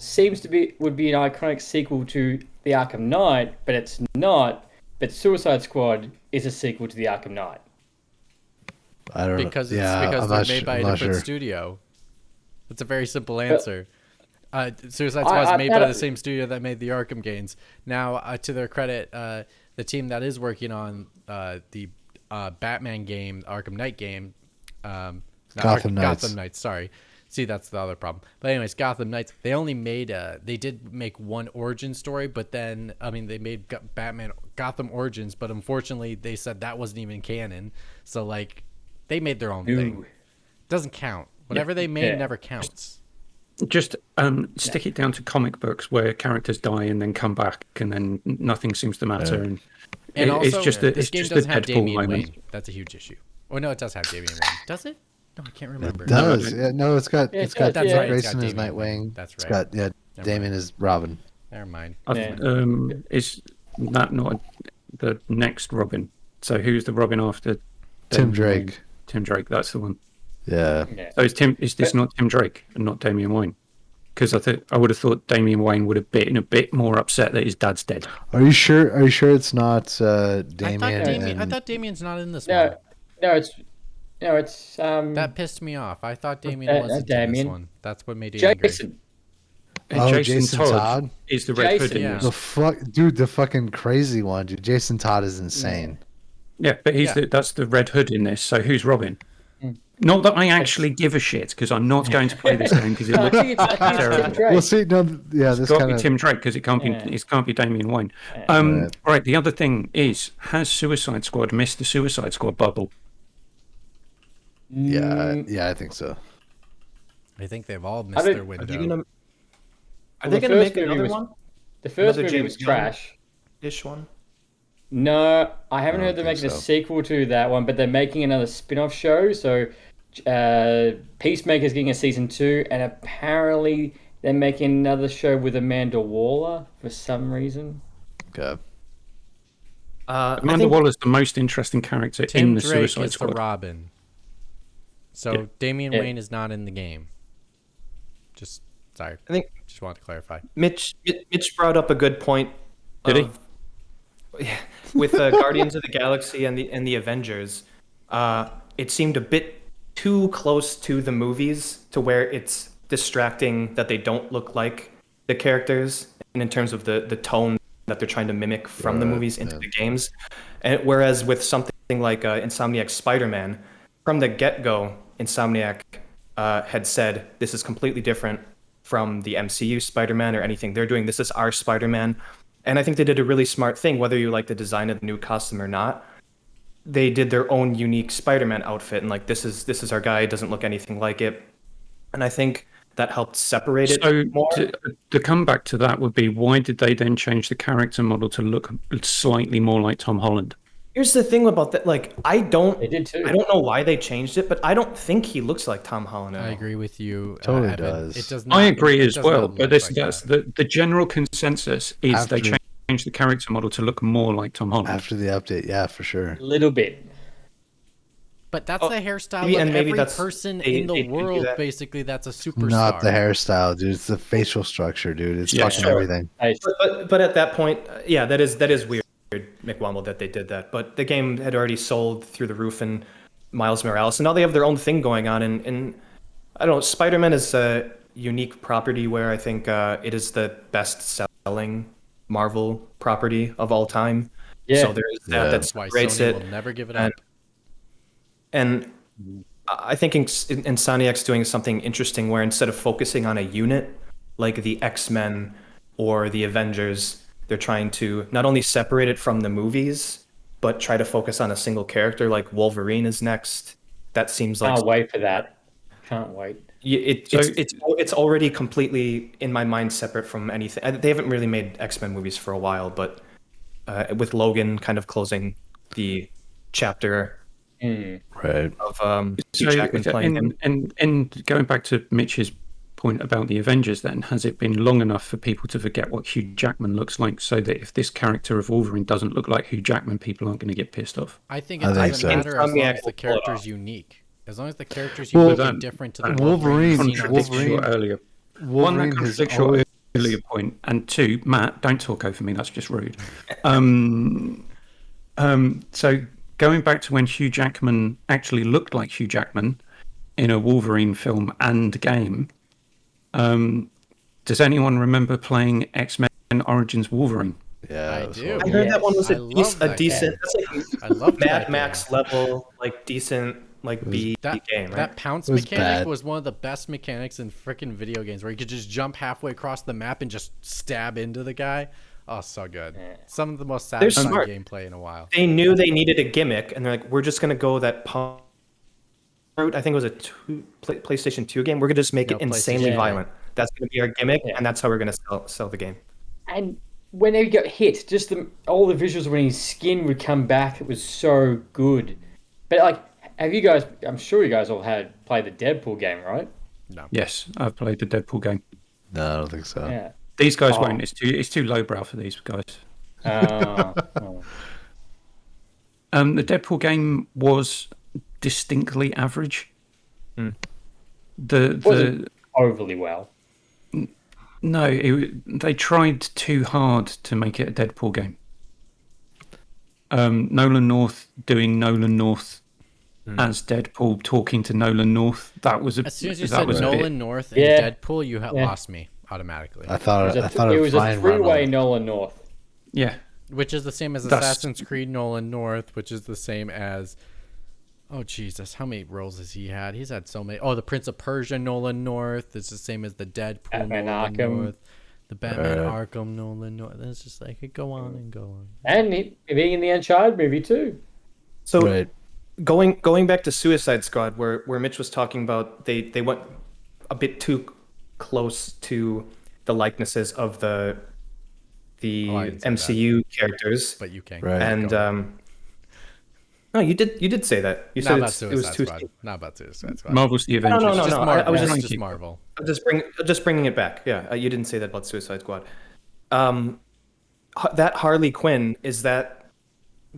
would be an iconic sequel to the Arkham Knight, but it's not. But Suicide Squad is a sequel to the Arkham Knight. I don't Because know. it's Yeah, because I'm they're not made su- by I'm a not different sure. studio. That's a very simple answer. Suicide Squad is made by the same studio that made the Arkham games. Now, to their credit, the team that is working on the Batman game, Arkham Knight game, Gotham Knights. Gotham Knights. Sorry. See, that's the other problem. But anyways, Gotham Knights. They only made. They did make one origin story, but then they made Batman Gotham Origins, but unfortunately, they said that wasn't even canon. So they made their own thing. Doesn't count. Whatever they made never counts. Just stick it down to comic books where characters die and then come back, and then nothing seems to matter. And also, it's just this game doesn't have Deadpool Damian moment. Wayne. That's a huge issue. Oh no, it does have Damian Wayne. Does it? No, I can't remember. It does. Yeah, no, it's got That's Dick right, it's got Grayson as Damian Wayne. Nightwing. That's It's right. got Damien as Robin. Never mind. Is that not the next Robin? So who's the Robin after Tim Damian Drake. Wayne? Tim Drake, that's the one. Yeah. So is this not Tim Drake and not Damian Wayne? Because I would have thought Damian Wayne would have been a bit more upset that his dad's dead. Are you sure? Are you sure it's not Damien? I thought Damian's not in this No, one. no, it's That pissed me off. I thought Damian wasn't in this Damian. one. That's what made it angry. Jason. And Jason Todd is the Red Hood in yeah. this. the fuck, dude, the fucking crazy one, dude. Jason Todd is insane. Yeah, but that's the Red Hood in this. So who's Robin? Not that I actually give a shit, because I'm not going to play this game because it I looks think it's Tim terrible. Drake. Well, see, no, yeah, this It's got to kind be of Tim Drake because it can't be Damian Wayne. All right. The other thing is, has Suicide Squad missed the Suicide Squad bubble? yeah, I think so. I think they've all missed their window. Are the they gonna first make movie another was- one? The first Another movie James was trash. Ish one. No, I haven't I heard don't they're think making so. a sequel to that one, but they're making another spin-off show. So, Peacemaker's getting a season 2, and apparently they're making another show with Amanda Waller for some reason. Okay. Amanda Waller's the most interesting character in Tim the Drake Suicide is the Squad. Robin. So Yeah. Damian Yeah. Wayne is not in the game. Sorry. I think Just wanted to clarify. Mitch brought up a good point. Did he? With Guardians of the Galaxy and the Avengers, it seemed a bit too close to the movies to where it's distracting that they don't look like the characters, and in terms of the tone that they're trying to mimic from the Right, movies into yeah. the games. And whereas with something like Insomniac's Spider-Man, from the get-go, Insomniac had said this is completely different from the MCU Spider-Man or anything they're doing. This is our Spider-Man. And I think they did a really smart thing, whether you like the design of the new costume or not. They did their own unique Spider-Man outfit, and this is our guy. It doesn't look anything like it. And I think that helped separate it So more. the comeback to that would be, why did they then change the character model to look slightly more like Tom Holland? Here's the thing about that. Like, I don't know why they changed it, but I don't think he looks like Tom Holland at all. I agree with you. Totally Evan. does. It does not. I agree it as does well, not but look that's that. the general consensus is they After- changed the character model to look more like Tom Holland. After the update, yeah, for sure. A little bit. But that's the hairstyle maybe- of and maybe every that's- person they in the do world. that. Basically, that's a superstar. Not the hairstyle, dude. It's the facial structure, dude. It's Yeah, fucking sure. everything. But at that point, yeah, that is weird, McWomble, that they did that. But the game had already sold through the roof, and Miles Morales, and now they have their own thing going on. And I don't know, Spider-Man is a unique property where I think it is the best-selling Marvel property of all time. Yeah. So there is that. Yeah. That That's why separates Sony it. will never give it And- up. And I think Insomniac's doing something interesting where instead of focusing on a unit like the X-Men or the Avengers, they're trying to not only separate it from the movies, but try to focus on a single character. Like Wolverine is next. That seems like Can't wait for that. Can't wait. it's already completely in my mind separate from anything. They haven't really made X-Men movies for a while, but with Logan kind of closing the chapter Right. of Hugh Jackman playing him. And going back to Mitch's point about the Avengers, then has it been long enough for people to forget what Hugh Jackman looks like, so that if this character of Wolverine doesn't look like Hugh Jackman, people aren't going to get pissed off? I think I it think doesn't so. matter as long Insomniac as the will pull it character's off. unique. As long as the character's Well, unique that- and different to the that Wolverine you've seen on contradicts TV. your earlier. One, that Wolverine has contradicts your always earlier point, and two, Matt, don't talk over me. That's just rude. So going back to when Hugh Jackman actually looked like Hugh Jackman in a Wolverine film and game, does anyone remember playing X-Men Origins Wolverine? Yeah, I it was do. horrible. I heard that one was I a, love that decent. game. That's like I love Mad Max level, like decent, like B That game. Right? that pounce It was mechanic bad. was one of the best mechanics in freaking video games, where you could just jump halfway across the map and just stab into the guy. Oh, so good! Some of the most They're satisfying smart. gameplay in a while. They knew they needed a gimmick, and they're like, "We're just gonna go that pump route." I think it was a PlayStation 2 game. We're gonna just make No, it insanely PlayStation, yeah. violent. That's gonna be our gimmick, Yeah. and that's how we're gonna sell the game. And whenever he got hit, just all the visuals when his skin would come back, it was so good. But like, have you guys? I'm sure you guys all played the Deadpool game, right? Yes, I've played the Deadpool game. No, I don't think so. Yeah. These guys Oh. won't. It's too lowbrow for these guys. Oh. The Deadpool game was distinctly average. The Wasn't overly well. no, they tried too hard to make it a Deadpool game. Nolan North doing Nolan North as Deadpool, talking to Nolan North. That was a As soon as you that said was a bit- Nolan North and Yeah. Deadpool, you lost me automatically. I thought It was a Ryan three-way Reynolds. Nolan North. Yeah, Which is the same as That's- Assassin's Creed Nolan North, which is the same as, oh Jesus, how many roles has he had? He's had so many. Oh, the Prince of Persia Nolan North. It's the same as the Deadpool Batman Nolan Arkham. North, the Batman Arkham Nolan North. It's just like it go on and go on. And being in the Uncharted movie too. So Right. going back to Suicide Squad, where Mitch was talking about, they went a bit too close to the likenesses of the Oh, I didn't say MCU characters. But you can. Right. And no, you did say that. You Not said about it was Suicide too. Squad. Not about Suicide Squad. Marvel's the Avengers. no, Just no, Marvel. I was Just, just- just Marvel. Just bringing it back. Yeah, you didn't say that about Suicide Squad. That Harley Quinn, is that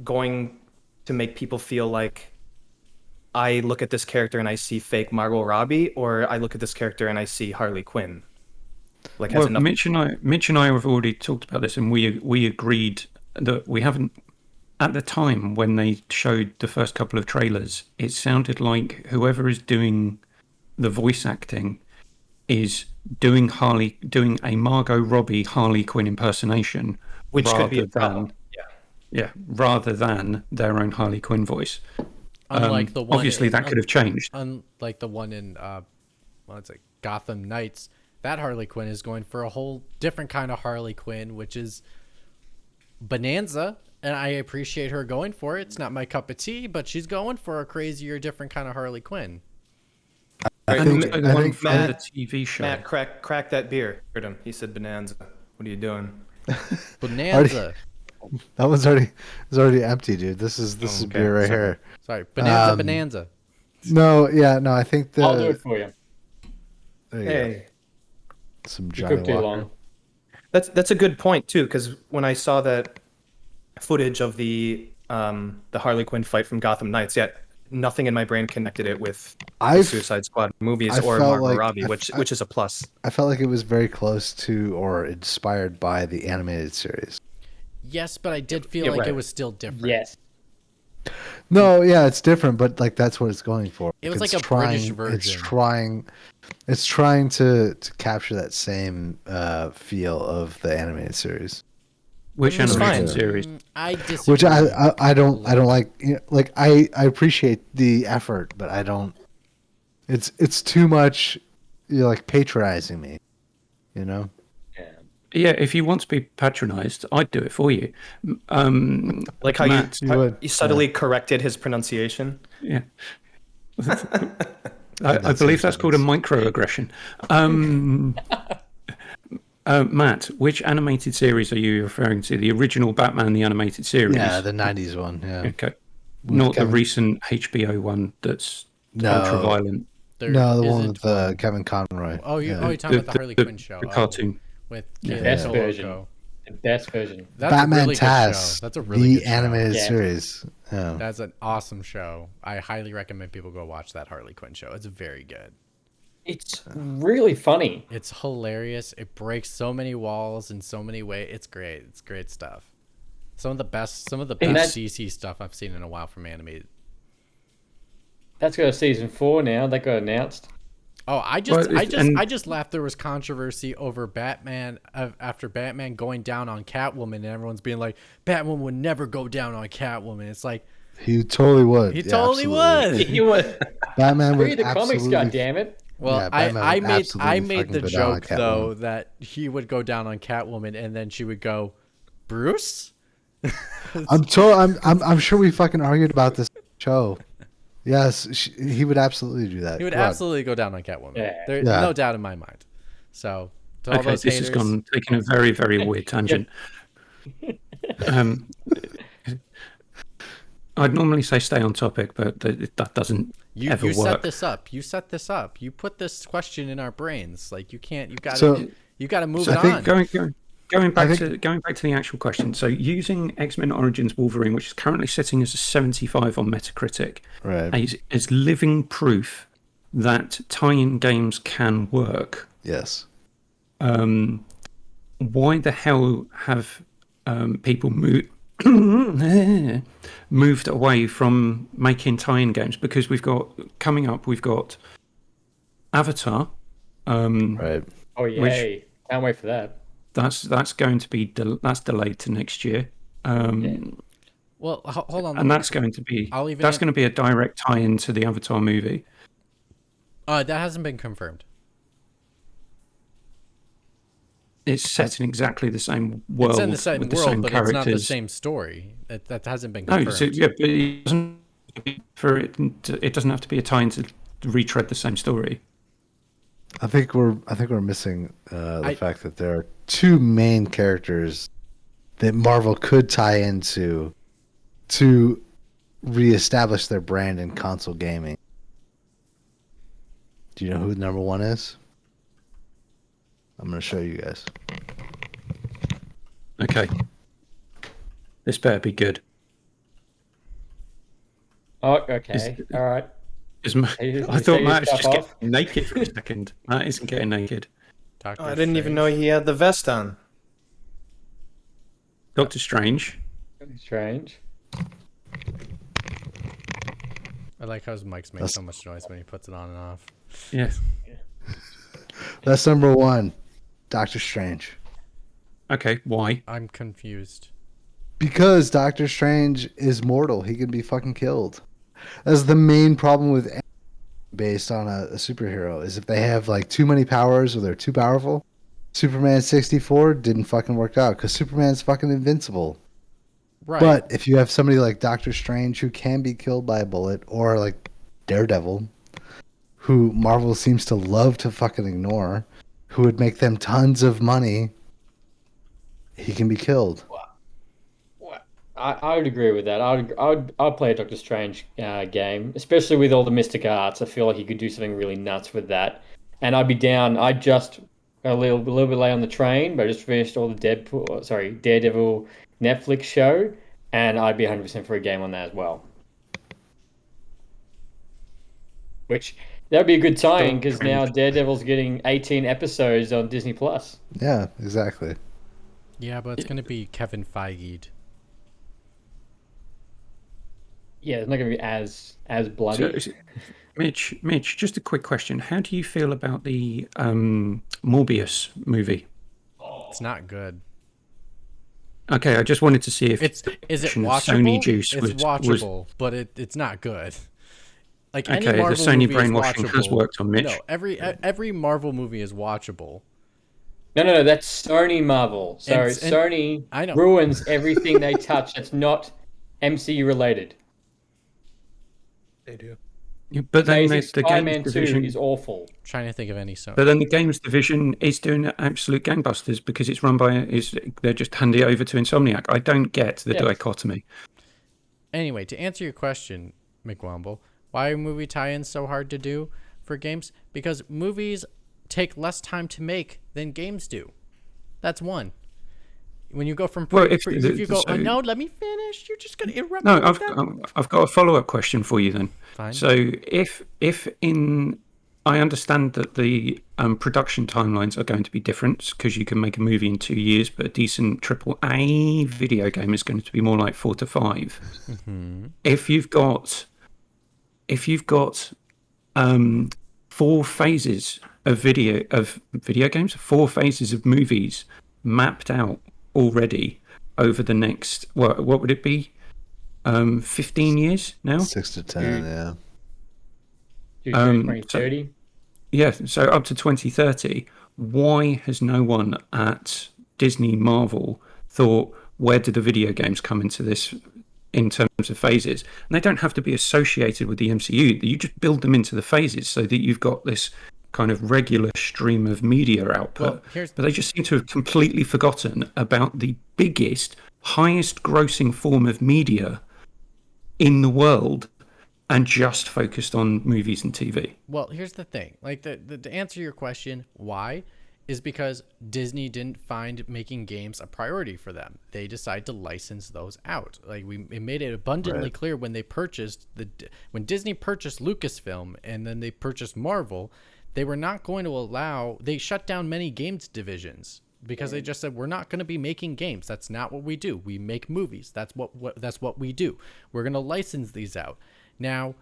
going to make people feel like I look at this character and I see fake Margot Robbie, or I look at this character and I see Harley Quinn? Like, has Well, enough. Mitch and I have already talked about this, and we agreed that we haven't. At the time when they showed the first couple of trailers, it sounded like whoever is doing the voice acting is doing a Margot Robbie Harley Quinn impersonation, Which could be a rather problem. than- yeah, rather than their own Harley Quinn voice. Unlike the one, Obviously, that could have changed. Unlike the one in, what's it, Gotham Knights, that Harley Quinn is going for a whole different kind of Harley Quinn, which is Bonanza, and I appreciate her going for it. It's not my cup of tea, but she's going for a crazier, different kind of Harley Quinn. I And think, also the I one think from the TV show. Matt, crack that beer. Heard him. He said Bonanza. What are you doing? Bonanza. That one's already empty, dude. This is Okay, beer right sorry. here. Sorry, bonanza. No, yeah, no. I think I'll do it for you. There you go. Hey, Some You Johnny cooked too Walker. long. that's a good point too, because when I saw that footage of the Harley Quinn fight from Gotham Knights, yet nothing in my brain connected it with the I've- Suicide Squad movies I or felt Margot like- Robbie, I- which is a plus. I felt like it was very close to or inspired by the animated series. Yes, but I did feel Yeah, like right. it was still different. Yes. No, yeah, it's different, but like that's what it's going for. It was It's like a British version. It's trying to capture that same feel of the animated series, Which It's animated fine. series? I disagree. which I don't like. You know, like I appreciate the effort, but I don't. It's too much. You're like patronizing me, you know. Yeah. Yeah, if you want to be patronised, I'd do it for you. Like how Matt, you would. you subtly corrected his pronunciation. Yeah. I believe that's called a microaggression. Matt, which animated series are you referring to? The original Batman, the animated series? Yeah, the '90s one. Yeah. Okay. Not Kevin- the recent HBO one that's No. ultra violent. There No, the one isn't with Kevin Conroy. Oh, you're Yeah. talking about the Harley Quinn show. The cartoon. With Yeah. Kid Best Loco. version. The best version. That's Batman a really good Taz, show. That's a really the good show. animated Yeah. series. Yeah. That's an awesome show. I highly recommend people go watch that Harley Quinn show. It's very good. It's really funny. It's hilarious. It breaks so many walls in so many ways. It's great. It's great stuff. Some of the best And best that- CC stuff I've seen in a while from animated. That's got a season 4 now. That got announced. Oh, I just laughed. There was controversy over Batman after Batman going down on Catwoman, and everyone's being like, "Batwoman would never go down on Catwoman." It's like He totally would. he Yeah, totally absolutely. would. You would Batman would read the comics, absolutely. goddammit. Well, Yeah, Batman I would made absolutely the fucking go down on joke though Catwoman. that he would go down on Catwoman, and then she would go, "Bruce." I'm sure we fucking argued about this show. Yes, he would absolutely do that. He would Go on. absolutely go down on Catwoman. Yeah. There's Yeah. no doubt in my mind. So, to all Okay, those this haters, has gone taking a very, very weird tangent. I'd normally say stay on topic, but that doesn't you ever set work. this up. You set this up. You put this question in our brains. Like you can't. You got to. So- You got to move So it I think on. going back think- to the actual question. So using X-Men Origins Wolverine, which is currently sitting as a 75 on Metacritic, Right. as living proof that tie-in games can work. Yes. Why the hell have people moved away from making tie-in games? Because we've got Avatar. Right. Oh, yay. Can't wait for that. That's going to be that's delayed to next year. Well, hold on. And that's going to be I'll even going to be a direct tie-in to the Avatar movie. that hasn't been confirmed. It's set in exactly the same world. It's in the same with the world, same but characters. it's not the same story. That hasn't been No, confirmed. so, yeah, but it doesn't it doesn't have to be a tie-in to retread the same story. I think we're missing the fact that there are two main characters that Marvel could tie into to reestablish their brand in console gaming. Do you know who number one is? I'm going to show you guys. Okay. This better be good. Oh, okay. All right. I thought Matt was just getting naked for a second. Matt isn't getting naked. Doctor I didn't even Strange. know he had the vest on. Doctor Strange. Strange. I like how his mics make so much noise when he puts it on and off. Yes. That's number one. Doctor Strange. Okay, why? I'm confused. Because Doctor Strange is mortal. He can be fucking killed. That's the main problem with any based on a superhero is if they have like too many powers or they're too powerful. Superman 64 didn't fucking work out because Superman's fucking invincible. Right. But if you have somebody like Doctor Strange who can be killed by a bullet, or like Daredevil, who Marvel seems to love to fucking ignore, who would make them tons of money, he can be killed. I would agree with that. I'd play a Doctor Strange game, especially with all the mystic arts. I feel like you could do something really nuts with that, and I'd be down. I just a little bit late on the train, but I just finished all the Daredevil Netflix show, and I'd be 100% for a game on that as well. Which that would be a good tie-in because now Daredevil's getting 18 episodes on Disney Plus. Yeah, exactly. Yeah, but it's gonna be Kevin Feige'd. Yeah, it's not going to be as bloody. So, Mitch, just a quick question. How do you feel about the Morbius movie? It's not good. Okay, I just wanted to see if Is it of watchable? Sony juice It's was watchable, but it's not good. Like any okay. The Marvel Sony movie is brainwashing has watchable. worked on Mitch. No, every Marvel movie is watchable. No, that's Sony Marvel. So And Sony I know. ruins everything they touch that's not MCU related. They do. Yeah, but then Amazing the Spider-Man games 2 division, is awful. Trying to think of any song. but then the games division is doing absolute gangbusters because it's run by they're just handing it over to Insomniac. I don't get the Yes. dichotomy. Anyway, to answer your question, McWomble, why are movie tie-ins so hard to do for games? Because movies take less time to make than games do. That's one. When you go from Well, if you go, so- no, let me finish. You're just gonna interrupt. No, me like that? I've got a follow-up question for you then. Fine. So if in I understand that the production timelines are going to be different because you can make a movie in 2 years, but a decent AAA video game is going to be more like 4 to 5. Mm-hmm. If you've got 4 phases of video games, 4 phases of movies mapped out already over the next what would it be? 15 years now? 6 to 10, yeah. 2030. Yeah, so up to 2030. Why has no one at Disney Marvel thought, where do the video games come into this in terms of phases? And they don't have to be associated with the MCU. You just build them into the phases so that you've got this kind of regular stream of media output. Well, but they just seem to have completely forgotten about the biggest, highest grossing form of media in the world and just focused on movies and TV. Well, here's the thing. Like to answer your question, why? Is because Disney didn't find making games a priority for them. They decided to license those out. Like it made it abundantly clear when they purchased when Disney purchased Lucasfilm and then they purchased Marvel, they were not going to allow. They shut down many games divisions because they just said we're not going to be making games. That's not what we do. We make movies. That's what we do. We're going to license these out. Now,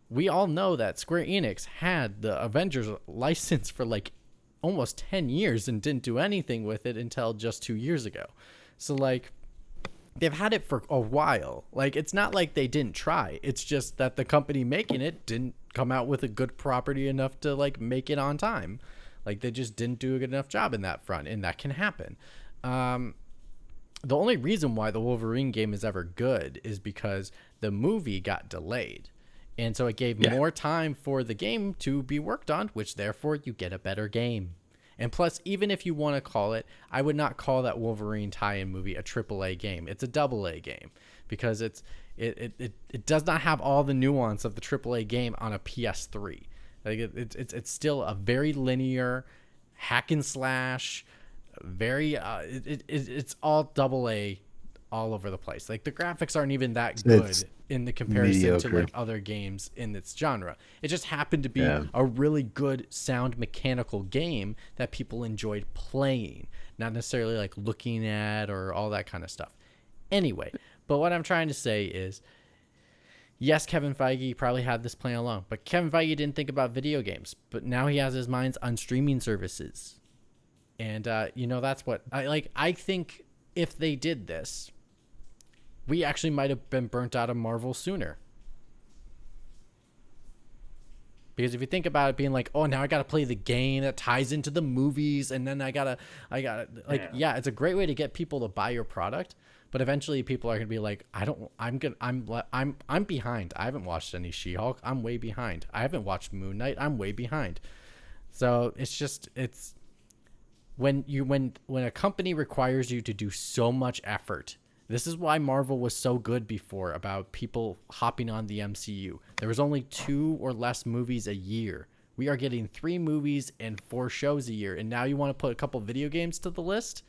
we all know that Square Enix had the Avengers license for like almost 10 years and didn't do anything with it until just 2 years ago. So like they've had it for a while. Like it's not like they didn't try. It's just that the company making it didn't come out with a good property enough to like make it on time. Like they just didn't do a good enough job in that front, and that can happen. The only reason why the Wolverine game is ever good is because the movie got delayed. And so it gave more time for the game to be worked on, which therefore you get a better game. And plus, even if you want to call it, I would not call that Wolverine tie-in movie a AAA game. It's a AA game because it does not have all the nuance of the AAA game on a PS3. Like it's still a very linear hack and slash, very it's all AA all over the place. Like the graphics aren't even that good in the comparison to like other games in its genre. It just happened to be a really good sound mechanical game that people enjoyed playing, not necessarily like looking at or all that kind of stuff. Anyway, but what I'm trying to say is, yes, Kevin Feige probably had this plan along, but Kevin Feige didn't think about video games. But now he has his minds on streaming services. And, that's what I think if they did this, we actually might have been burnt out of Marvel sooner. Because if you think about it being like, oh, now I got to play the game that ties into the movies. And then I gotta it's a great way to get people to buy your product. But eventually people are going to be like, I'm behind. I haven't watched any She-Hulk. I'm way behind. I haven't watched Moon Knight. I'm way behind. So it's when a company requires you to do so much effort This is why Marvel was so good before about people hopping on the MCU. There was only 2 or less movies a year. We are getting 3 movies and 4 shows a year. And now you want to put a couple video games to the list?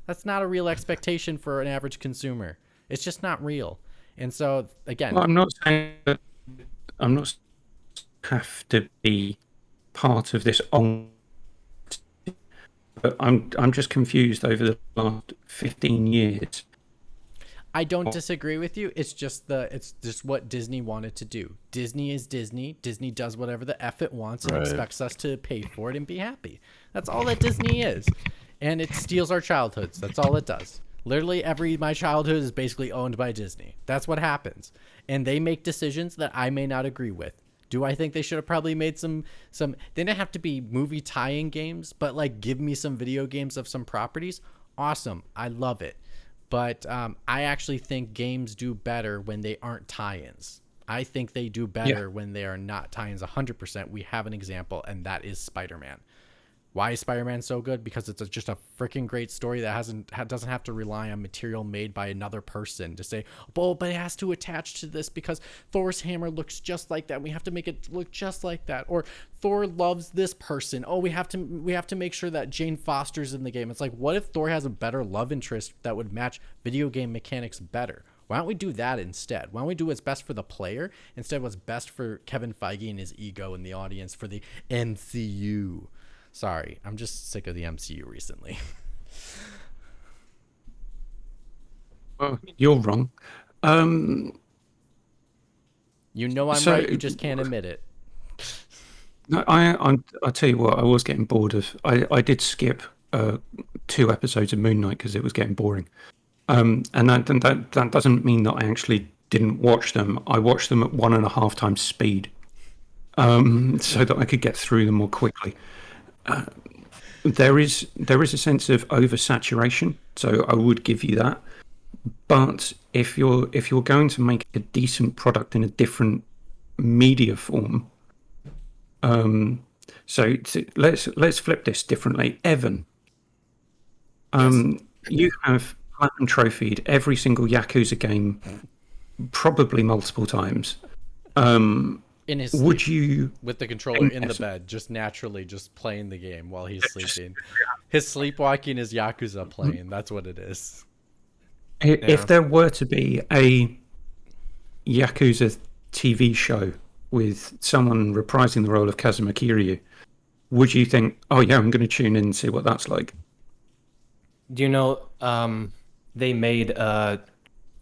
That's not a real expectation for an average consumer. It's just not real. And so, again... Well, I'm not saying that I'm not have to be part of this on, but I'm just confused over the last 15 years. I don't disagree with you. It's just what Disney wanted to do. Disney is Disney. Disney does whatever the F it wants and expects us to pay for it and be happy. That's all that Disney is. And it steals our childhoods. That's all it does. Literally my childhood is basically owned by Disney. That's what happens. And they make decisions that I may not agree with. Do I think they should have probably made some they didn't have to be movie tie-in games, but like give me some video games of some properties? Awesome. I love it. But I actually think games do better when they aren't tie-ins. I think they do better when they are not tie-ins 100%. We have an example, and that is Spider-Man. Why is Spider-Man so good? Because it's just a freaking great story that doesn't have to rely on material made by another person to say, oh, but it has to attach to this because Thor's hammer looks just like that. We have to make it look just like that. Or Thor loves this person. Oh, we have to make sure that Jane Foster's in the game. It's like, what if Thor has a better love interest that would match video game mechanics better? Why don't we do that instead? Why don't we do what's best for the player instead of what's best for Kevin Feige and his ego and the audience for the MCU? Sorry, I'm just sick of the MCU recently. Well, you're wrong. You know I'm right. You just can't admit it. No, I tell you what, I was getting bored of. I did skip 2 episodes of Moon Knight because it was getting boring. And that doesn't mean that I actually didn't watch them. I watched them at 1.5 times speed, so that I could get through them more quickly. There is a sense of oversaturation, so I would give you that. But if you're going to make a decent product in a different media form, let's flip this differently. Evan, you have platinum trophied every single Yakuza game, probably multiple times. In his would sleep, you with the controller in the bed, just naturally just playing the game while he's sleeping? His sleepwalking is Yakuza playing. That's what it is. If there were to be a Yakuza TV show with someone reprising the role of Kazuma Kiryu, would you think, oh yeah, I'm going to tune in and see what that's like? Do you know they made Ryuga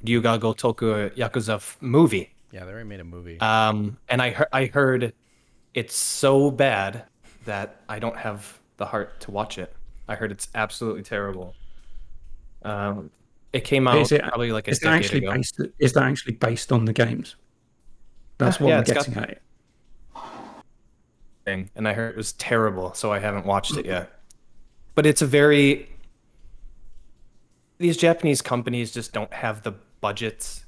Gotoku Yakuza movie? Yeah, they already made a movie. And I heard it's so bad that I don't have the heart to watch it. I heard it's absolutely terrible. It came out probably like a decade ago. Is that actually based on the games? That's what I'm getting at. And I heard it was terrible, so I haven't watched it yet. But it's these Japanese companies just don't have the budgets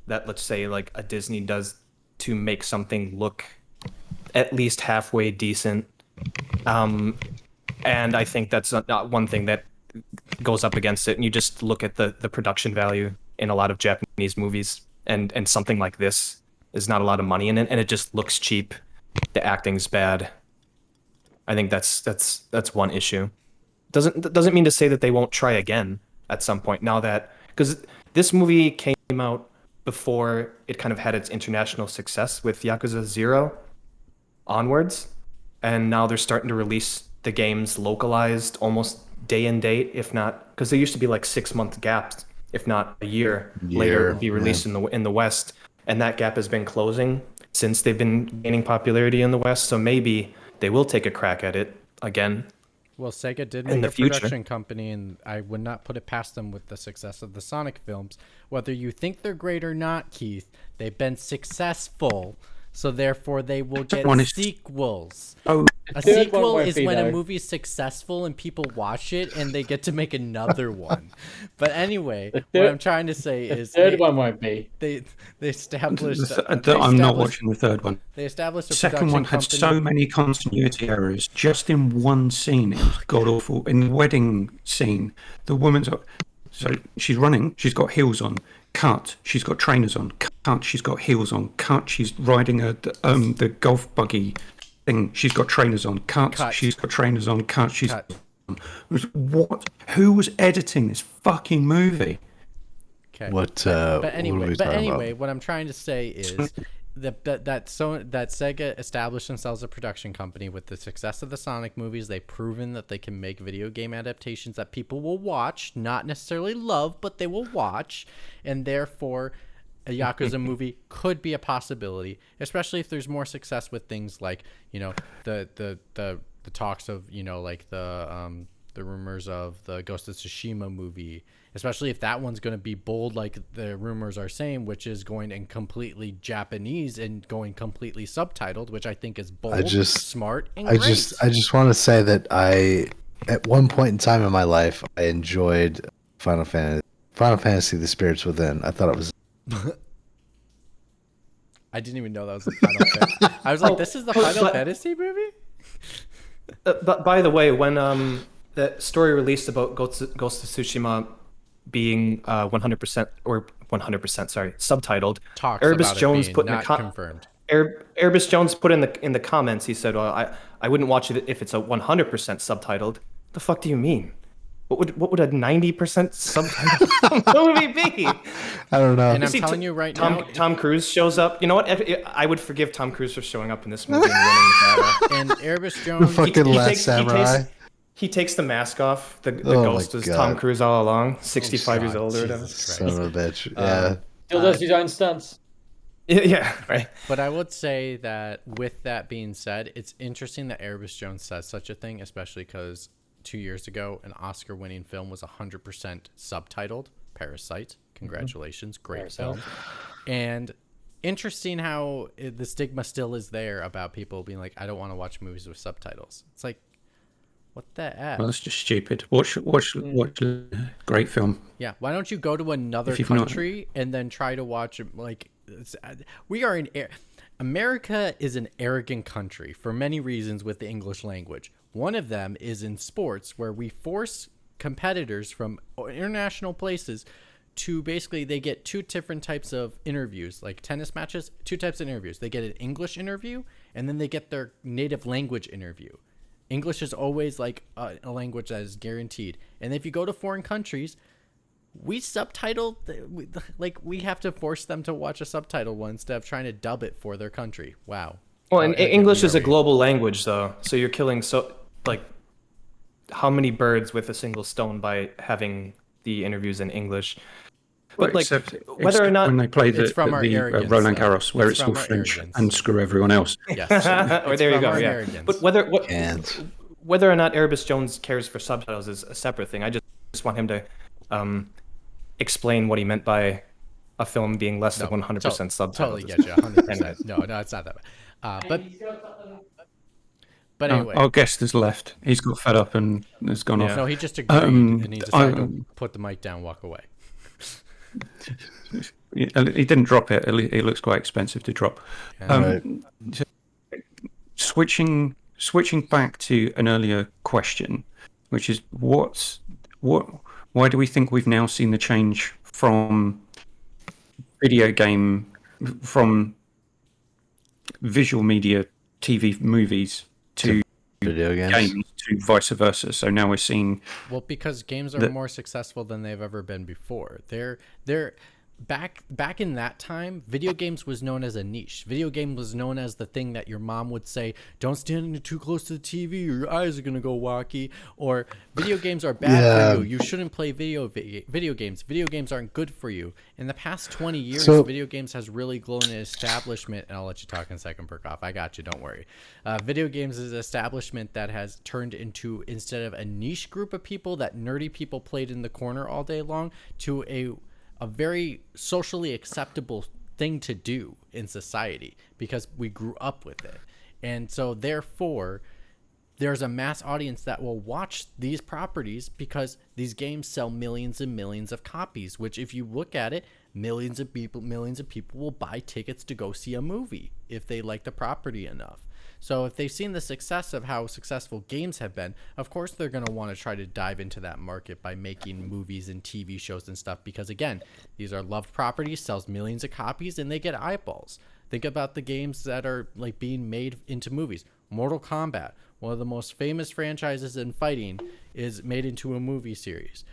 that, let's say, like a Disney does to make something look at least halfway decent. And I think that's not one thing that goes up against it. And you just look at the production value in a lot of Japanese movies, and something like this is not a lot of money in it, and it just looks cheap. The acting's bad. I think that's one issue. Doesn't mean to say that they won't try again at some point. Now that, because this movie came out before it kind of had its international success with Yakuza 0 onwards, and now they're starting to release the games localized almost day and date, if not, because there used to be like 6-month gaps, if not a year later, it would be released in the West, and that gap has been closing since they've been gaining popularity in the West. So maybe they will take a crack at it again. Well, Sega did make a production company, and I would not put it past them with the success of the Sonic films. Whether you think they're great or not, Keith, they've been successful, so therefore they will get sequels. Oh, a sequel is when a movie's successful and people watch it and they get to make another one. But anyway, what I'm trying to say is the third one won't be. They established. I'm not watching the third one. They established a second one had company. So many continuity errors just in one scene. It was god awful. In the wedding scene, the woman's So she's running. She's got heels on. Cut. She's got trainers on. Cut. She's got heels on. Cut. She's riding the golf buggy thing. She's got trainers on. Cut. She's got trainers on. Cut. What? Who was editing this fucking movie? Okay. But anyway, what I'm trying to say is that Sega established themselves a production company with the success of the Sonic movies. They've proven that they can make video game adaptations that people will watch, not necessarily love, but they will watch, and therefore a Yakuza movie could be a possibility, especially if there's more success with things like, you know, the talks of, you know, like the rumors of the Ghost of Tsushima movie, especially if that one's going to be bold like the rumors are saying, which is going in completely Japanese and going completely subtitled, which I think is bold, smart, and great. I just want to say that at one point in time in my life, I enjoyed Final Fantasy: The Spirits Within. I thought it was. I didn't even know that was the Final Fantasy. I was like, this is the Final Fantasy movie? But by the way, when the story released about Ghost of Tsushima being 100% subtitled, Talks Erebus about Jones it being put not confirmed. Erebus Jones put in the comments. He said, "Well, I wouldn't watch it if it's a 100% subtitled." The fuck do you mean? What would a 90% subtitled movie be? I don't know. And I'm telling you right now, Tom Cruise shows up. You know what? I would forgive Tom Cruise for showing up in this movie and winning the battle. and Erebus Jones, fucking Last Samurai. He takes the mask off. The ghost is Tom Cruise all along, 65 years old or whatever. Son of a bitch. Yeah. Still does his own stunts. Yeah, right. But I would say that with that being said, it's interesting that Erebus Jones says such a thing, especially because 2 years ago, an Oscar-winning film was 100% subtitled. Parasite. Congratulations. Great film. And interesting how the stigma still is there about people being like, I don't want to watch movies with subtitles. It's like, what the F? Well, that's just stupid. Watch great film. Yeah. Why don't you go to another country and then try to watch, like, we are America is an arrogant country for many reasons with the English language. One of them is in sports, where we force competitors from international places to basically, they get two different types of interviews, like tennis matches, two types of interviews. They get an English interview, and then they get their native language interview. English is always like a language that is guaranteed. And if you go to foreign countries, we subtitle, like we have to force them to watch a subtitled one instead of trying to dub it for their country. Wow. Well, and English is a global language, though. So you're killing how many birds with a single stone by having the interviews in English? But whether or not when they play the Roland though. Garros, where it's all French and screw everyone else. Yes. Or there you go. Yeah. But whether or not Erebus Jones cares for subtitles is a separate thing. I just want him to explain what he meant by a film being less than 100% subtitles. Totally get you. 100%. No, it's not that bad. But anyway, our guest has left. He's got fed up and has gone off. No, he just agreed and he decided to put the mic down, walk away. He didn't drop it. It looks quite expensive to drop. So switching back to an earlier question, which is why do we think we've now seen the change from visual media, TV, movies to video games to vice versa? So now we're seeing, well, because games are more successful than they've ever been before. They're back in that time, video games was known as a niche. Video game was known as the thing that your mom would say, don't stand too close to the TV or your eyes are going to go wacky, or video games are bad for you. You shouldn't play video games. Video games aren't good for you. In the past 20 years, video games has really grown an establishment, and I'll let you talk in a second, Perkoff. I got you, don't worry. Video games is an establishment that has turned into, instead of a niche group of people that nerdy people played in the corner all day long, to a very socially acceptable thing to do in society because we grew up with it. And so therefore there's a mass audience that will watch these properties because these games sell millions and millions of copies, which if you look at it, millions of people will buy tickets to go see a movie if they like the property enough. So if they've seen the success of how successful games have been, of course they're going to want to try to dive into that market by making movies and TV shows and stuff, because again, these are loved properties, sells millions of copies, and they get eyeballs. Think about the games that are like being made into movies. Mortal Kombat, one of the most famous franchises in fighting, is made into a movie series.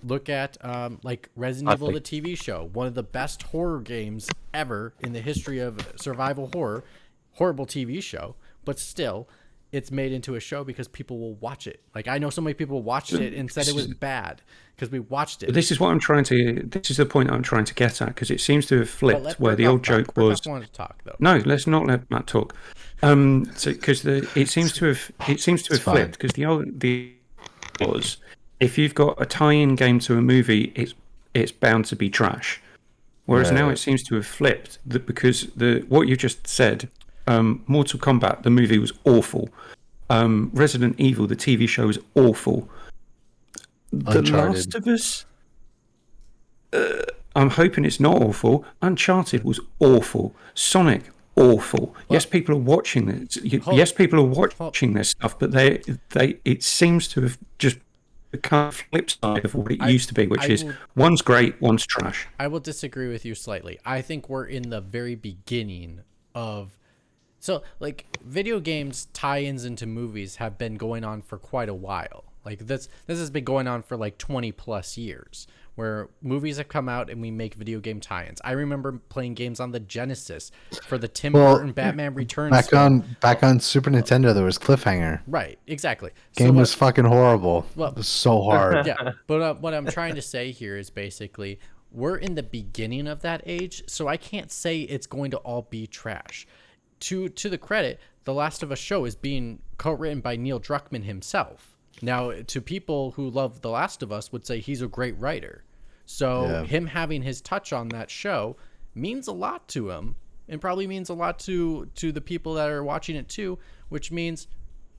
Look at like Resident Evil, the TV show, one of the best horror games ever in the history of survival horror. Horrible TV show, but still, it's made into a show because people will watch it. Like, I know so many people watched it and said it was bad because we watched it. This is the point I'm trying to get at, because it seems to have flipped where the old joke was. I want to talk though. No, let's not let Matt talk. Because it seems to have flipped, because the was, if you've got a tie-in game to a movie, it's bound to be trash. Whereas now it seems to have flipped, because what you just said. Mortal Kombat, the movie, was awful. Resident Evil, the TV show, was awful. The Last of Us, I'm hoping it's not awful. Uncharted was awful. Sonic, awful. Yes, people are watching this. Yes, people are watching this stuff, but it seems to have just become a flip side of what it used to be, which is one's great, one's trash. I will disagree with you slightly. I think we're in the very beginning of. So, like, video games tie-ins into movies have been going on for quite a while. Like, this has been going on for, like, 20-plus years, where movies have come out and we make video game tie-ins. I remember playing games on the Genesis for the Tim Burton Batman Returns. Back on Super Nintendo, there was Cliffhanger. Right, exactly. Game was fucking horrible. Well, it was so hard. Yeah, but what I'm trying to say here is basically we're in the beginning of that age, so I can't say it's going to all be trash. To the credit, The Last of Us show is being co-written by Neil Druckmann himself. Now, to people who love The Last of Us would say he's a great writer. So him having his touch on that show means a lot to him, and probably means a lot to the people that are watching it too, which means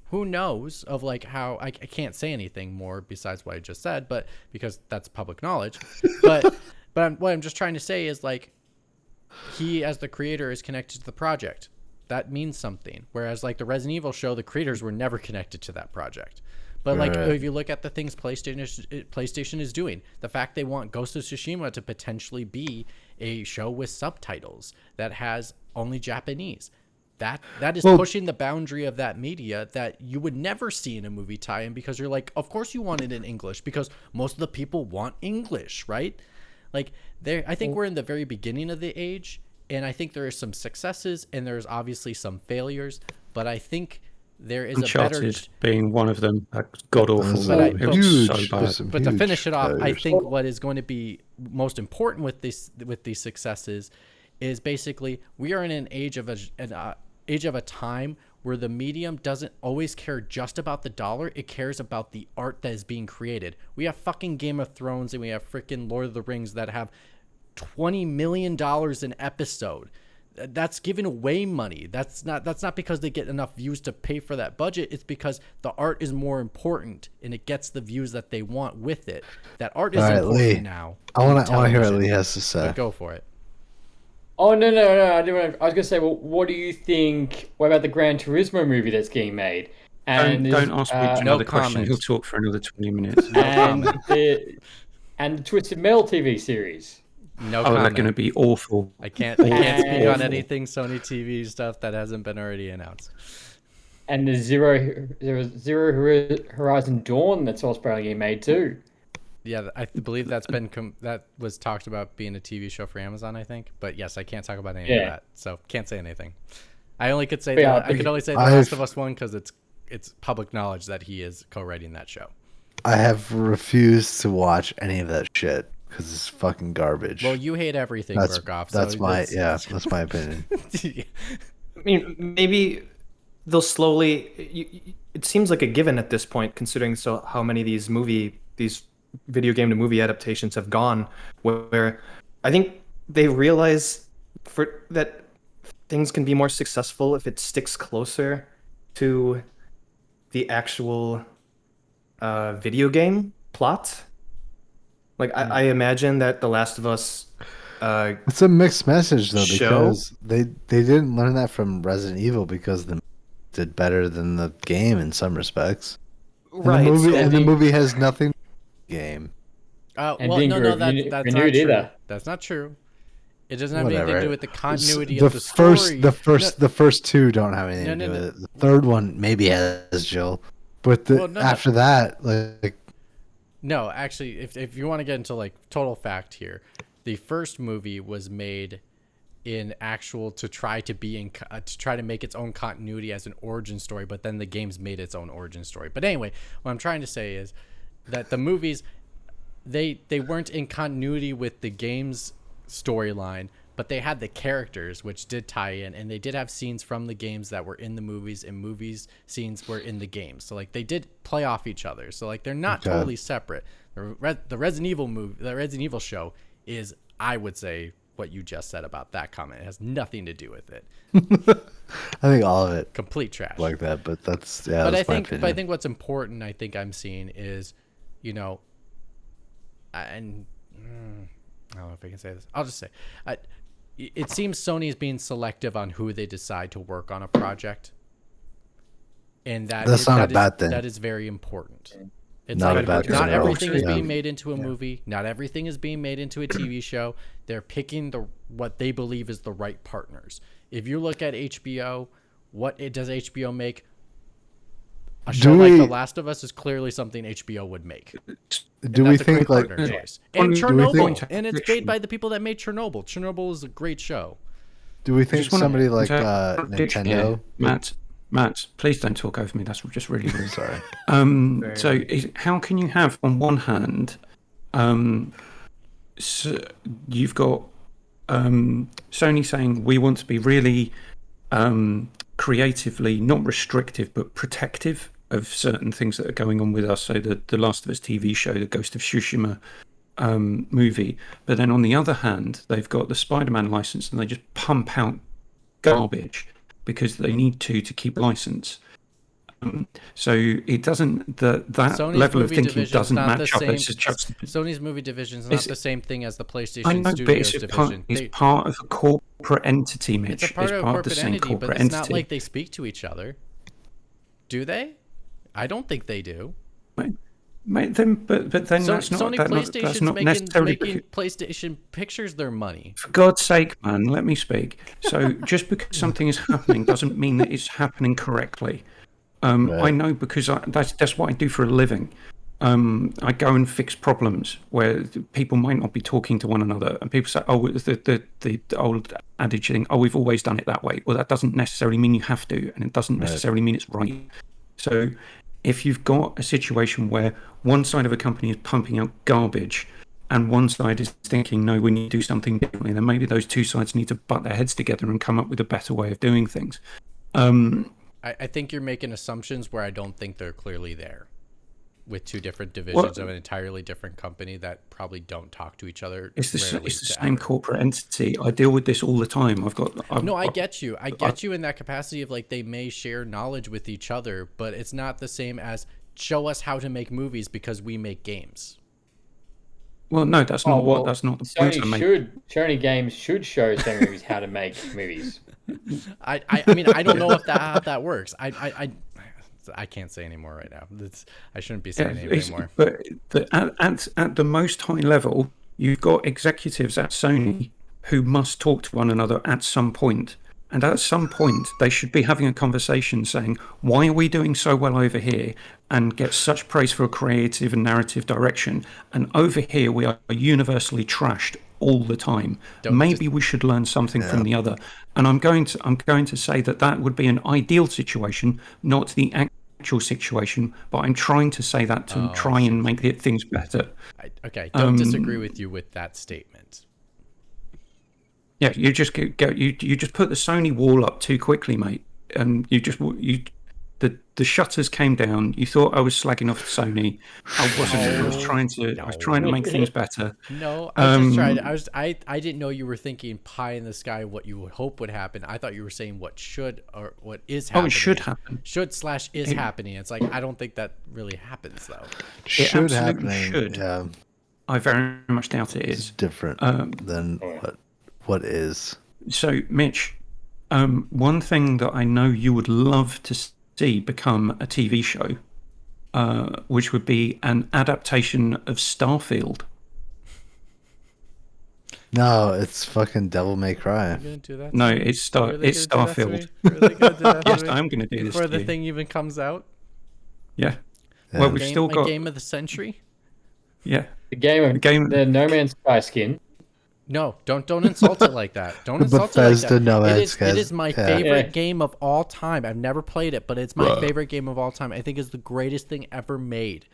who knows of like how I can't say anything more besides what I just said, but because that's public knowledge. But what I'm just trying to say is like he as the creator is connected to the project. That means something. Whereas like the Resident Evil show, the creators were never connected to that project. But like if you look at the things PlayStation is doing, the fact they want Ghost of Tsushima to potentially be a show with subtitles that has only Japanese, that is pushing the boundary of that media that you would never see in a movie tie-in, because you're like, of course you want it in English because most of the people want English, right? Like I think we're in the very beginning of the age. And I think there are some successes and there's obviously some failures, but I think there is Uncharted a better being one of them. God awful. But To finish it off, I think what is going to be most important with these successes is basically we are in an age of a time where the medium doesn't always care just about the dollar. It cares about the art that is being created. We have fucking Game of Thrones and we have freaking Lord of the Rings that have $20 million an episode. That's giving away money. That's not because they get enough views to pay for that budget. It's because the art is more important and it gets the views that they want with it. That art is important Leigh, now. I want to hear what Leigh has to say. But go for it. Oh no! I was gonna say, well, what do you think? What about the Gran Turismo movie that's getting made? And don't ask me another question. He'll talk for another 20 minutes. And the Twisted Metal TV series. No comment. They're going to be awful. I can't speak on anything Sony TV stuff that hasn't been already announced. And the Zero Horizon Dawn that's also apparently getting made too. Yeah, I believe that's that was talked about being a TV show for Amazon, I think. But yes, I can't talk about any of that, so can't say anything. I only could say I could only say The Last of Us 1 because it's public knowledge that he is co-writing that show. I have refused to watch any of that shit. Because it's fucking garbage. Well, you hate everything, Burkoff. That's my opinion. I mean, maybe they'll slowly. It seems like a given at this point, considering how many of these video game to movie adaptations have gone. Where I think they realize that things can be more successful if it sticks closer to the actual video game plot. Like, I imagine that The Last of Us... it's a mixed message, though, because they didn't learn that from Resident Evil because the did better than the game in some respects. Right. And the movie has nothing to do with the game. And Well, didn't no, get that's renewed not true. either. That's not true. It doesn't have anything to do with the continuity the of the story. The first two don't have anything to do with it. The third one maybe has, Jill, but after that, like. No, actually, if you want to get into like total fact here, the first movie was made in actual to try to make its own continuity as an origin story, but then the games made its own origin story. But anyway, what I'm trying to say is that the movies they weren't in continuity with the game's storyline, but they had the characters which did tie in, and they did have scenes from the games that were in the movies, and movies scenes were in the games. So like they did play off each other. So like they're not totally separate. The Resident Evil show is, I would say, what you just said about that comment. It has nothing to do with it. I think all of it complete trash like that, but that's But that's I think what's important, I think I'm seeing is, and I don't know if I can say this. I'll just say, it seems Sony is being selective on who they decide to work on a project, and that's not a bad thing. That is very important. It's not a bad thing. Not everything is being made into a movie. Not everything is being made into a TV show. They're picking what they believe is the right partners. If you look at HBO, does HBO make? A show like The Last of Us is clearly something HBO would make. Do we think like choice. And Chernobyl, and it's made by the people that made Chernobyl. Chernobyl is a great show. Do we think somebody like Nintendo? Matt, please don't talk over me. That's just really rude. Sorry. How can you have on one hand, so you've got Sony saying we want to be really creatively not restrictive but protective of certain things that are going on with us, so the Last of Us TV show, the Ghost of Tsushima movie, but then on the other hand they've got the Spider-Man license and they just pump out garbage because they need to keep license. So it doesn't that Sony's level of thinking doesn't match up. Sony's movie division is not the same thing as the PlayStation I know, Studios but division. It's part of a corporate entity, Mitch. It's a part of a corporate entity, but it's not like they speak to each other. Do they? I don't think they do. But then Sony PlayStation's making PlayStation Pictures their money. For God's sake, man, let me speak. So just because something is happening doesn't mean that it's happening correctly. I know because that's what I do for a living. I go and fix problems where people might not be talking to one another, and people say, "Oh, the old adage thing. Oh, we've always done it that way." Well, that doesn't necessarily mean you have to, and it doesn't necessarily mean it's right. So, if you've got a situation where one side of a company is pumping out garbage, and one side is thinking, "No, we need to do something differently," then maybe those two sides need to butt their heads together and come up with a better way of doing things. I think you're making assumptions where I don't think they're clearly there, with two different divisions of an entirely different company that probably don't talk to each other. It's the same corporate entity. I deal with this all the time. I get you. I get you in that capacity of like they may share knowledge with each other, but it's not the same as show us how to make movies because we make games. Well, no, that's not what. That's not the point. Sony games should show Sony movies how to make movies. I mean, I don't know how that works. I can't say anymore right now. I shouldn't be saying anything anymore. But at the most high level, you've got executives at Sony who must talk to one another at some point. And at some point, they should be having a conversation saying, why are we doing so well over here and get such praise for a creative and narrative direction? And over here, we are universally trashed all the time. Maybe we should learn something from the other. And I'm going to say that would be an ideal situation, not the actual situation, but I'm trying to say that to try and make things better. Don't disagree with you with that statement. Yeah, you just put the Sony wall up too quickly, mate. And the shutters came down. You thought I was slagging off Sony. I wasn't. I was trying to make things better. No, I was just trying. I didn't know you were thinking pie in the sky. What you would hope would happen. I thought you were saying what should or what is happening. Oh, it should happen. Is happening. It's like I don't think that really happens though. Should happen. Yeah. I very much doubt it is. It's different than what is. So, Mitch, One thing that I know you would love to see become a TV show, which would be an adaptation of Starfield. No, it's fucking Devil May Cry. You're gonna do that? No, to me? it's You're really it's gonna do that to Starfield. me? You're really gonna do that to Yes, me? I'm going to do this Before to the you. thing even comes out. Yeah. Yeah. Well, we've Game, still my got. game of the century. Yeah. The No Man's Sky skin. No, don't insult it like that. Don't The insult Bethesda it like that. No It Man's is, Sky. it is my Yeah. favorite Yeah. game of all time. I've never played it, but it's my favorite game of all time. I think it's the greatest thing ever made.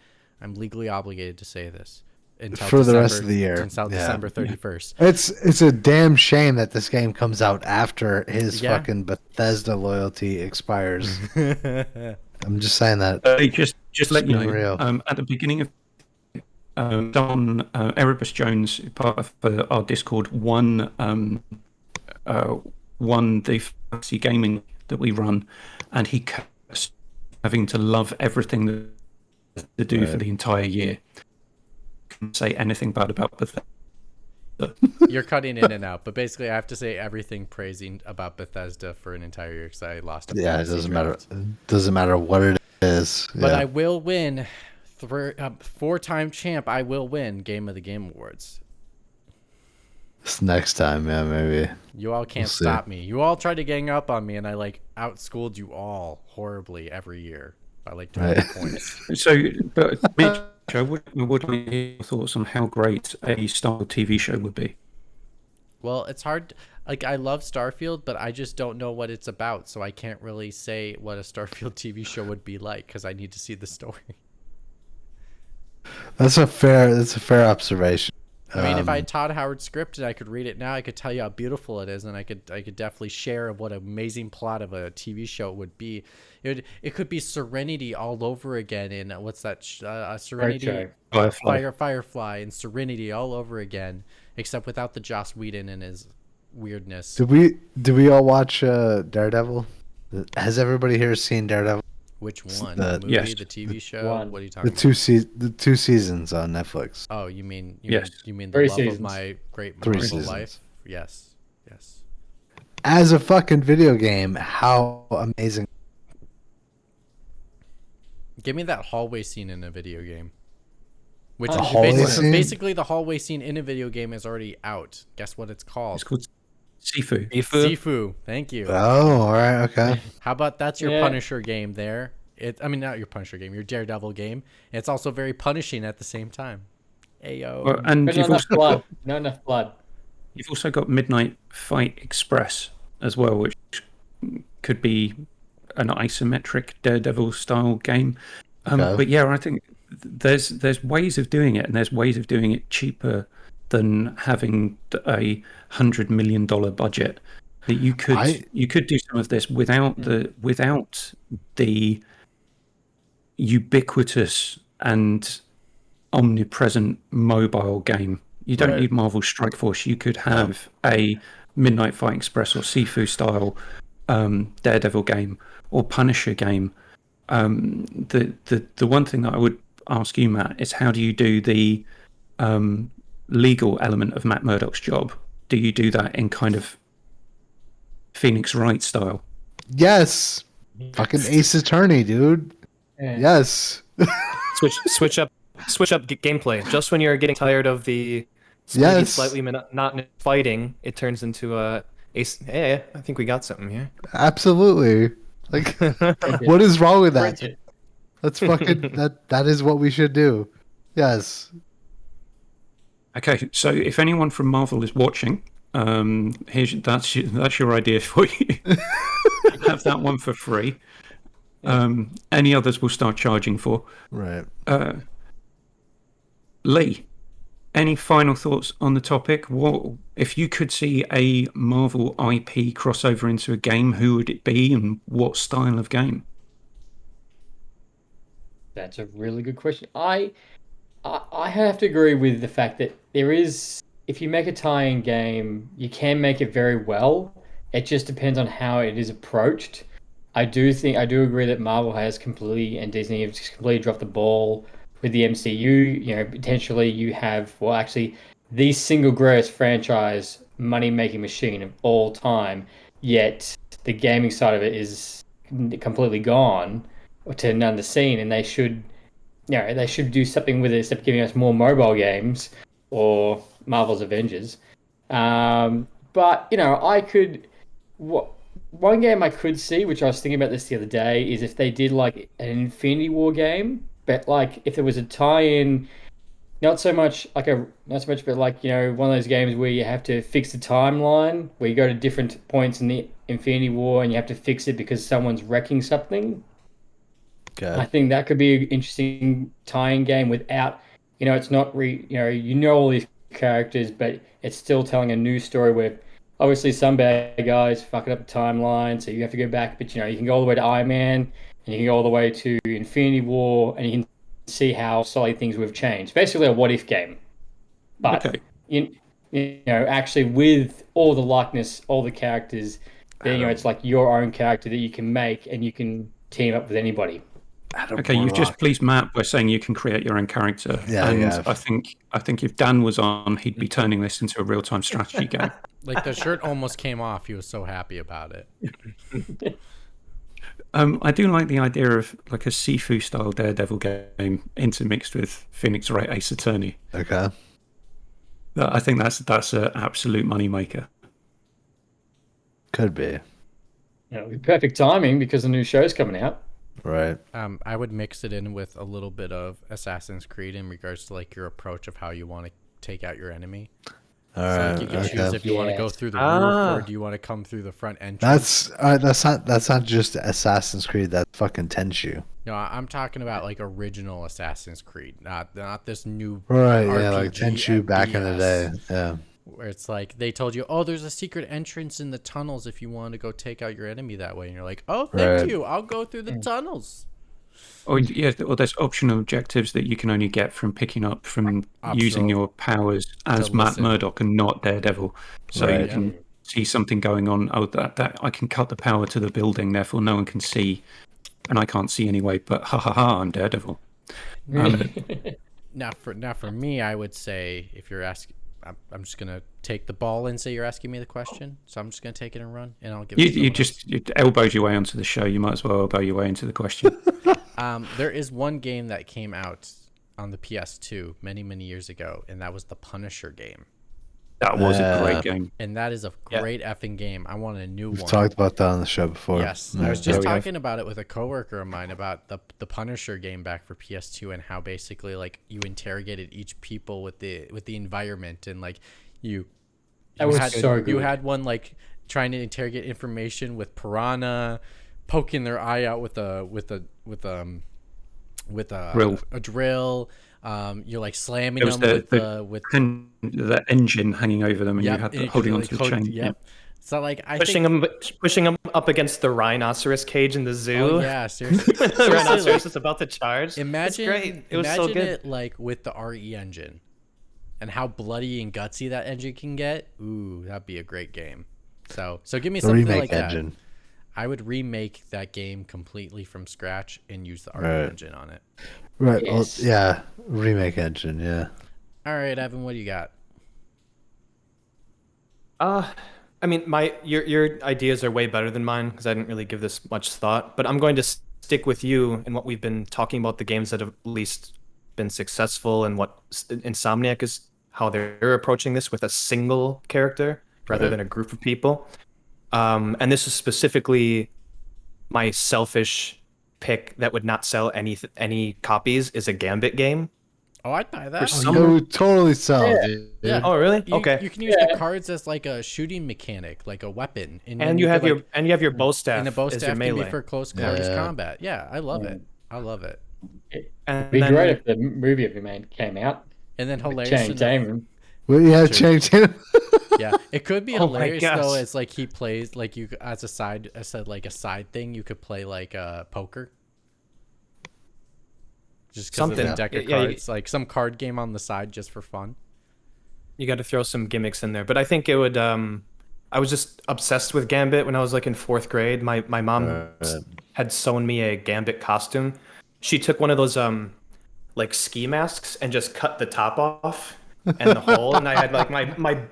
I'm legally obligated to say this until For the December, rest of the year. until Yeah. December 31st. It's a damn shame that this game comes out after his Yeah. fucking Bethesda loyalty expires. I'm just saying that. Hey, just let you being know. real. At the beginning of Don Erebus Jones, part of our Discord, won the fantasy gaming that we run, and he kept having to love everything that to do for the entire year. Couldn't say anything bad about Bethesda. You're cutting in and out, but basically, I have to say everything praising about Bethesda for an entire year because I lost. A Yeah, it fantasy doesn't draft. matter. It doesn't matter what it is. But Yeah. I will win. Four-time champ. I will win Game of the Game Awards. This next time, yeah, maybe. You all can't We'll see. stop me. You all tried to gang up on me, and I outschooled you all horribly every year by 20 Right. points. So, but Mitch, I would like to hear your thoughts on how great a Star Wars TV show would be. Well, it's hard. I love Starfield, but I just don't know what it's about, so I can't really say what a Starfield TV show would be like because I need to see the story. That's a fair observation. I mean, if I had Todd Howard's script and I could read it now, I could tell you how beautiful it is, and I could definitely share what an amazing plot of a TV show it would be. It could be Serenity all over again in what's that? Serenity, Firefly, and Serenity all over again, except without the Joss Whedon and his weirdness. Did we all watch Daredevil? Has everybody here seen Daredevil? Which one? The- The movie, yes. the TV show? One. What are you The talking about? the 2 seasons on Netflix. Oh, you mean Yes. you mean the 3 love of seasons. my great 3 Marvel seasons. life? Yes. As a fucking video game, how amazing! Give me that hallway scene in a video game. Which The is hallway scene? basically the hallway scene in a video game is already out. Guess what it's called? It's called Sifu. Sifu. Thank you. Oh, all right, okay. How about that's your Yeah. Punisher game there? I mean, not your Punisher game, your Daredevil game. It's also very punishing at the same time. Ayo. Well, and But not enough blood. Not enough blood. you've also got Midnight Fight Express as well, which could be an isometric Daredevil style game. Okay. But yeah, I think there's ways of doing it, and there's ways of doing it cheaper than having a $100 million budget. That you could do some of this without the ubiquitous and omnipresent mobile game. You don't Right. need Marvel Strike Force. You could have a Midnight Fight Express or Sifu style Daredevil game or Punisher game. The one thing that I would ask you, Matt, is how do you do the legal element of Matt Murdock's job? Do you do that in kind of Phoenix Wright style? Yes, fucking Ace Attorney, dude. Yeah. Yes. Switch up gameplay. Just when you're getting tired of the Yes. slightly monotonous fighting, it turns into a ace. Hey, I think we got something here. Absolutely. Like, what is wrong with that? Bridget. That's fucking that is what we should do. Yes. Okay, so if anyone from Marvel is watching, that's your idea for you. Have that one for free. Any others we'll start charging for. Right. Leigh, any final thoughts on the topic? What if you could see a Marvel IP crossover into a game? Who would it be, and what style of game? That's a really good question. I have to agree with the fact that there is, if you make a tie-in game, you can make it very well. It just depends on how it is approached. I do agree that Marvel has completely, and Disney have just completely dropped the ball with the MCU. You know, potentially you have, well, actually, the single greatest franchise money-making machine of all time. Yet the gaming side of it is completely gone or turned down the scene, and they should do something with it instead of giving us more mobile games or Marvel's Avengers. But one game I could see, which I was thinking about this the other day, is if they did like an Infinity War game, but like if there was a tie-in, not so much, but like, one of those games where you have to fix the timeline, where you go to different points in the Infinity War and you have to fix it because someone's wrecking something. Okay. I think that could be an interesting tie-in game without, it's not all these characters, but it's still telling a new story where obviously some bad guys fucking up the timeline, so you have to go back, but you can go all the way to Iron Man and you can go all the way to Infinity War and you can see how slightly things would have changed. Basically a what if game. But Okay. actually with all the likeness, all the characters, then it's like your own character that you can make and you can team up with anybody. Okay, you've just pleased Matt by saying you can create your own character. Yeah, and yeah. I think if Dan was on, he'd be turning this into a real-time strategy game. Like the shirt almost came off. He was so happy about it. I do like the idea of like a Sifu-style Daredevil game intermixed with Phoenix Wright Ace Attorney. Okay. I think that's an absolute moneymaker. Could be. Perfect timing because the new show's coming out. Right. I would mix it in with a little bit of Assassin's Creed in regards to like your approach of how you want to take out your enemy. All So right. like you can Okay. choose if you want to go through the roof or do you want to come through the front entrance. That's not just Assassin's Creed. That's fucking Tenchu. No, I'm talking about like original Assassin's Creed, not this new Right. Yeah, like RPG Tenchu back in the day. BS, Yeah. where it's like they told you, oh, there's a secret entrance in the tunnels if you want to go take out your enemy that way, and you're like, oh, thank Right. you, I'll go through the tunnels. Or there's optional objectives that you can only get from picking up from using your powers as Matt listen. Murdock and not Daredevil. So Right. you can see something going on. Oh, that I can cut the power to the building, therefore no one can see, and I can't see anyway. But I'm Daredevil. Now for me, I would say if you're asking, I'm just gonna take the ball and say you're asking me the question, so I'm just gonna take it and run, and I'll give. You elbowed your way onto the show. You might as well elbow your way into the question. There is one game that came out on the PS2 many years ago, and that was the Punisher game. That was a great game. And that is a great effing game. I want a new We've one. talked about that on the show before. Yes, Yeah. I was just we have. talking about it with a coworker of mine about the Punisher game back for PS2 and how basically like you interrogated each people with the environment and like you had one like trying to interrogate information with piranha, poking their eye out with a drill. You're like slamming It was them with the engine hanging over them, and Yep, you had and you holding could, onto like, the chain. Yep. So like I pushing him up against the rhinoceros cage in the zoo. Oh yeah, seriously. The rhinoceros is about to charge. Imagine, it's great. It was so good. it like with the RE engine, and how bloody and gutsy that engine can get. Ooh, that'd be a great game. So give me The something remake like engine. that. I would remake that game completely from scratch and use the RE Right. engine on it. Right. Yes. Well, yeah. Remake engine. Yeah. All right, Evan, what do you got? I mean, your ideas are way better than mine because I didn't really give this much thought. But I'm going to stick with you and what we've been talking about, the games that have at least been successful, and what Insomniac is, how they're approaching this with a single character rather than a group of people. And this is specifically my selfish pick that would not sell any copies, is a Gambit game. Oh, I'd buy that. You would totally sell, dude. Yeah. Oh, really? Okay. You can use the cards as like a shooting mechanic, like a weapon, And you have your bow staff. and the bow as your staff can be melee. for close quarters Yeah. combat. Yeah, I love it. I love it. And It'd be then- great if the movie of it came out. And then hilarious. Change Damon. Well, yeah, change it. Yeah, it could be Oh my hilarious though. gosh. It's like he plays like you as a side. I said like a side thing. You could play like poker. Just because of Something. the deck of Yeah, cards, like some card game on the side just for fun. You got to throw some gimmicks in there. But I think it would. I was just obsessed with Gambit when I was like in 4th grade. My mom had sewn me a Gambit costume. She took one of those like ski masks and just cut the top off and the hole, and I had like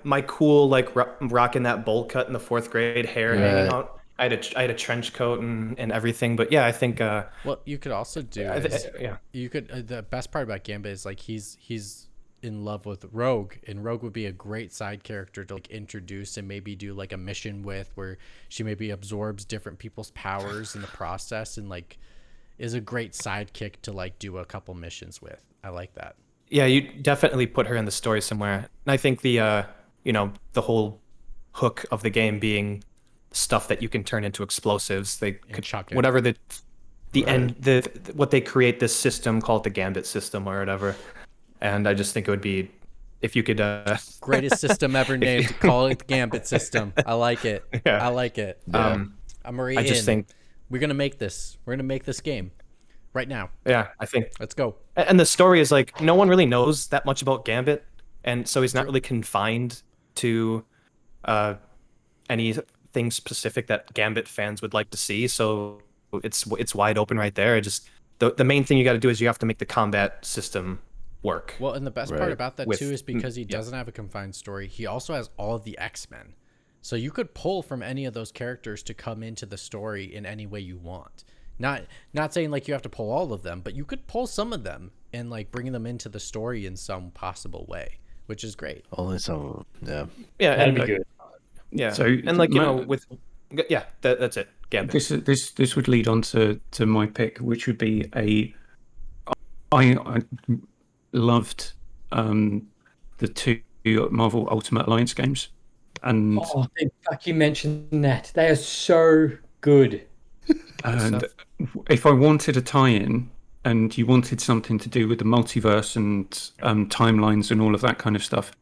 my cool like rocking that bowl cut in the 4th grade, hair hanging out. I had a trench coat and everything. But yeah, I think Well, you could also do yeah. you could the best part about Gambit is like he's in love with Rogue, and Rogue would be a great side character to like introduce and maybe do like a mission with, where she maybe absorbs different people's powers in the process, and like is a great sidekick to like do a couple missions with. I like that. Yeah, you definitely put her in the story somewhere. And I think the the whole hook of the game being stuff that you can turn into explosives. They could chuck it. whatever the end what they create this system, call it the Gambit system or whatever. And I just think it would be if you could Greatest system ever named. Call it the Gambit system. I like it. Yeah. I like it. Yeah. I'm already I just think we're gonna make this. We're gonna make this game right now. yeah, I think Let's go. and the story is like no one really knows that much about Gambit, and so he's not really confined to anything specific that Gambit fans would like to see. So it's wide open right there. It just the main thing you got to do is you have to make the combat system work. Well, and the best part Right. about that With- too is because he doesn't have a confined story, he also has all of the X-Men. So you could pull from any of those characters to come into the story in any way you want. Not saying like you have to pull all of them, but you could pull some of them and like bring them into the story in some possible way, which is great. Only some. Yeah. Yeah, That'd and be good. yeah, So, and like Matt- with that's it. Gambit. This would lead on to my pick, which would be I loved the two Marvel Ultimate Alliance games, and Oh, thank fuck you mentioned that. They are so good. if I wanted a tie-in and you wanted something to do with the multiverse and timelines and all of that kind of stuff,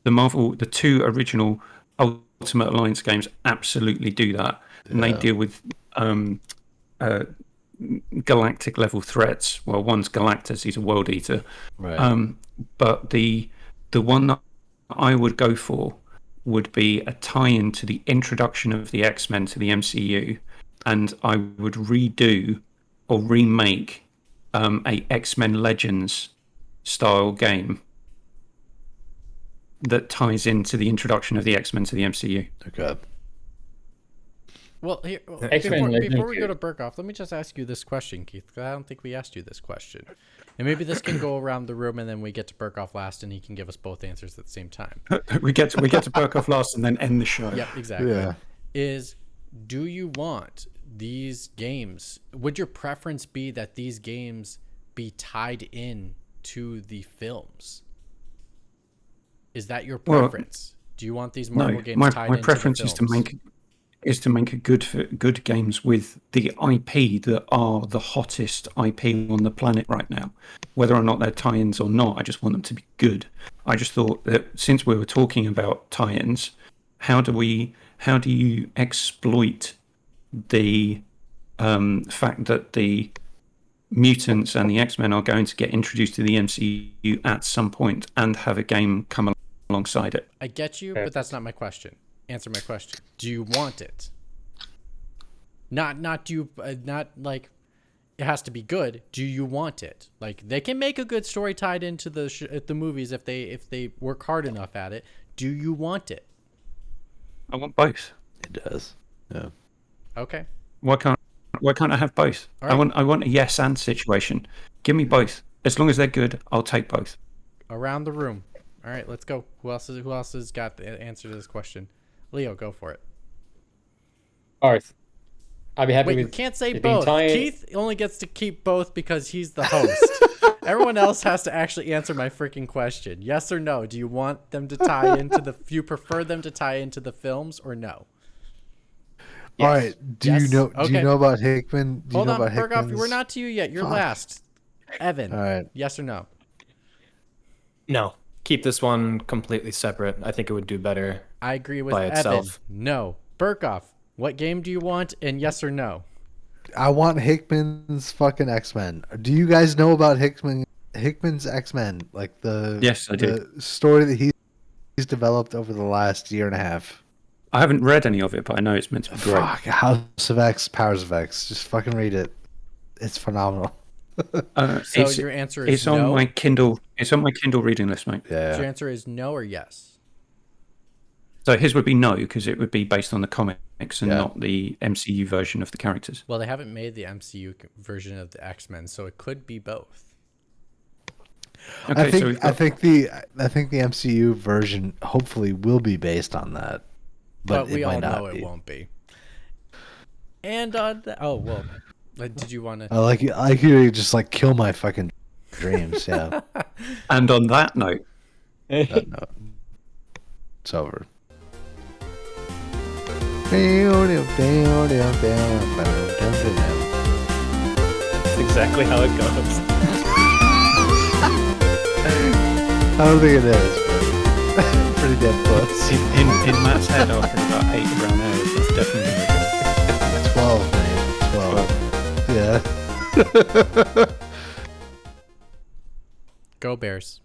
the two original Ultimate Alliance games absolutely do that, and they deal with galactic level threats. Well, one's Galactus; he's a world eater. Right. But the one that I would go for would be a tie-in to the introduction of the X-Men to the MCU, and I would redo or remake a X-Men Legends style game that ties into the introduction of the X-Men to the MCU. Okay. Well, here, X-Men Legends before we go good. to Burkoff, let me just ask you this question, Keith, because I don't think we asked you this question. And maybe this can go around the room, and then we get to Burkoff last, and he can give us both answers at the same time. we get to Burkoff last and then end the show. Yep, exactly. Yeah. Do you want these games? Would your preference be that these games be tied in to the films? Is that your preference? Do you want these Marvel games tied my into preference the is to films? make a good games with the IP that are the hottest IP on the planet right now. Whether or not they're tie-ins or not, I just want them to be good. I just thought that since we were talking about tie-ins, how do you exploit the fact that the mutants and the X-Men are going to get introduced to the MCU at some point and have a game come alongside it? I get you, but that's not my question. Answer my question. Do you want it? Not do you not like it has to be good. Do you want it? Like they can make a good story tied into the movies if they work hard enough at it. Do you want it? I want both. It does. Yeah. Okay. Why can't I have both? All right. I want a yes and situation. Give me both. As long as they're good, I'll take both. Around the room. All right, let's go. Who else has got the answer to this question? Leo, go for it. Both. I'd be happy Wait, with. you can't say it being both. tie-in. Keith only gets to keep both because he's the host. Everyone else has to actually answer my freaking question. Yes or no? Do you want them to tie into the? Do you prefer them to tie into the films or no? All right. Do Yes. you know? Do Okay. you know about Hickman? Do you Hold know on, about Berghoff. Hickman's? We're not to you yet. You're Fuck. last. Evan. All right. Yes or no? No, keep this one completely separate. I think it would do better. I agree with By Evan. itself. No. Berghoff. What game do you want? And yes or no? I want Hickman's fucking X-Men. Do you guys know about Hickman's X-Men? Like Yes, I do. the story that he's developed over the last year and a half. I haven't read any of it, but I know it's meant to be great. Fuck, House of X, Powers of X. Just fucking read it. It's phenomenal. So your answer is It's on no? my Kindle. It's on my Kindle reading list, mate. So your Yeah. answer is no or yes? So his would be no, because it would be based on the comics and Yeah. not the MCU version of the characters. Well, they haven't made the MCU version of the X-Men, so it could be both. Okay, I think so we've got, I think the MCU version hopefully will be based on that, But but we it all might not know be. it won't be. And on oh well, did you want to? I like you just like kill my fucking dreams. Yeah, and on that note, no, it's over. That's exactly how it goes. I don't think it is. But pretty damn close. in Matt's head after about 8 brown hours, that's definitely 12, man. 12. Yeah. Go Bears.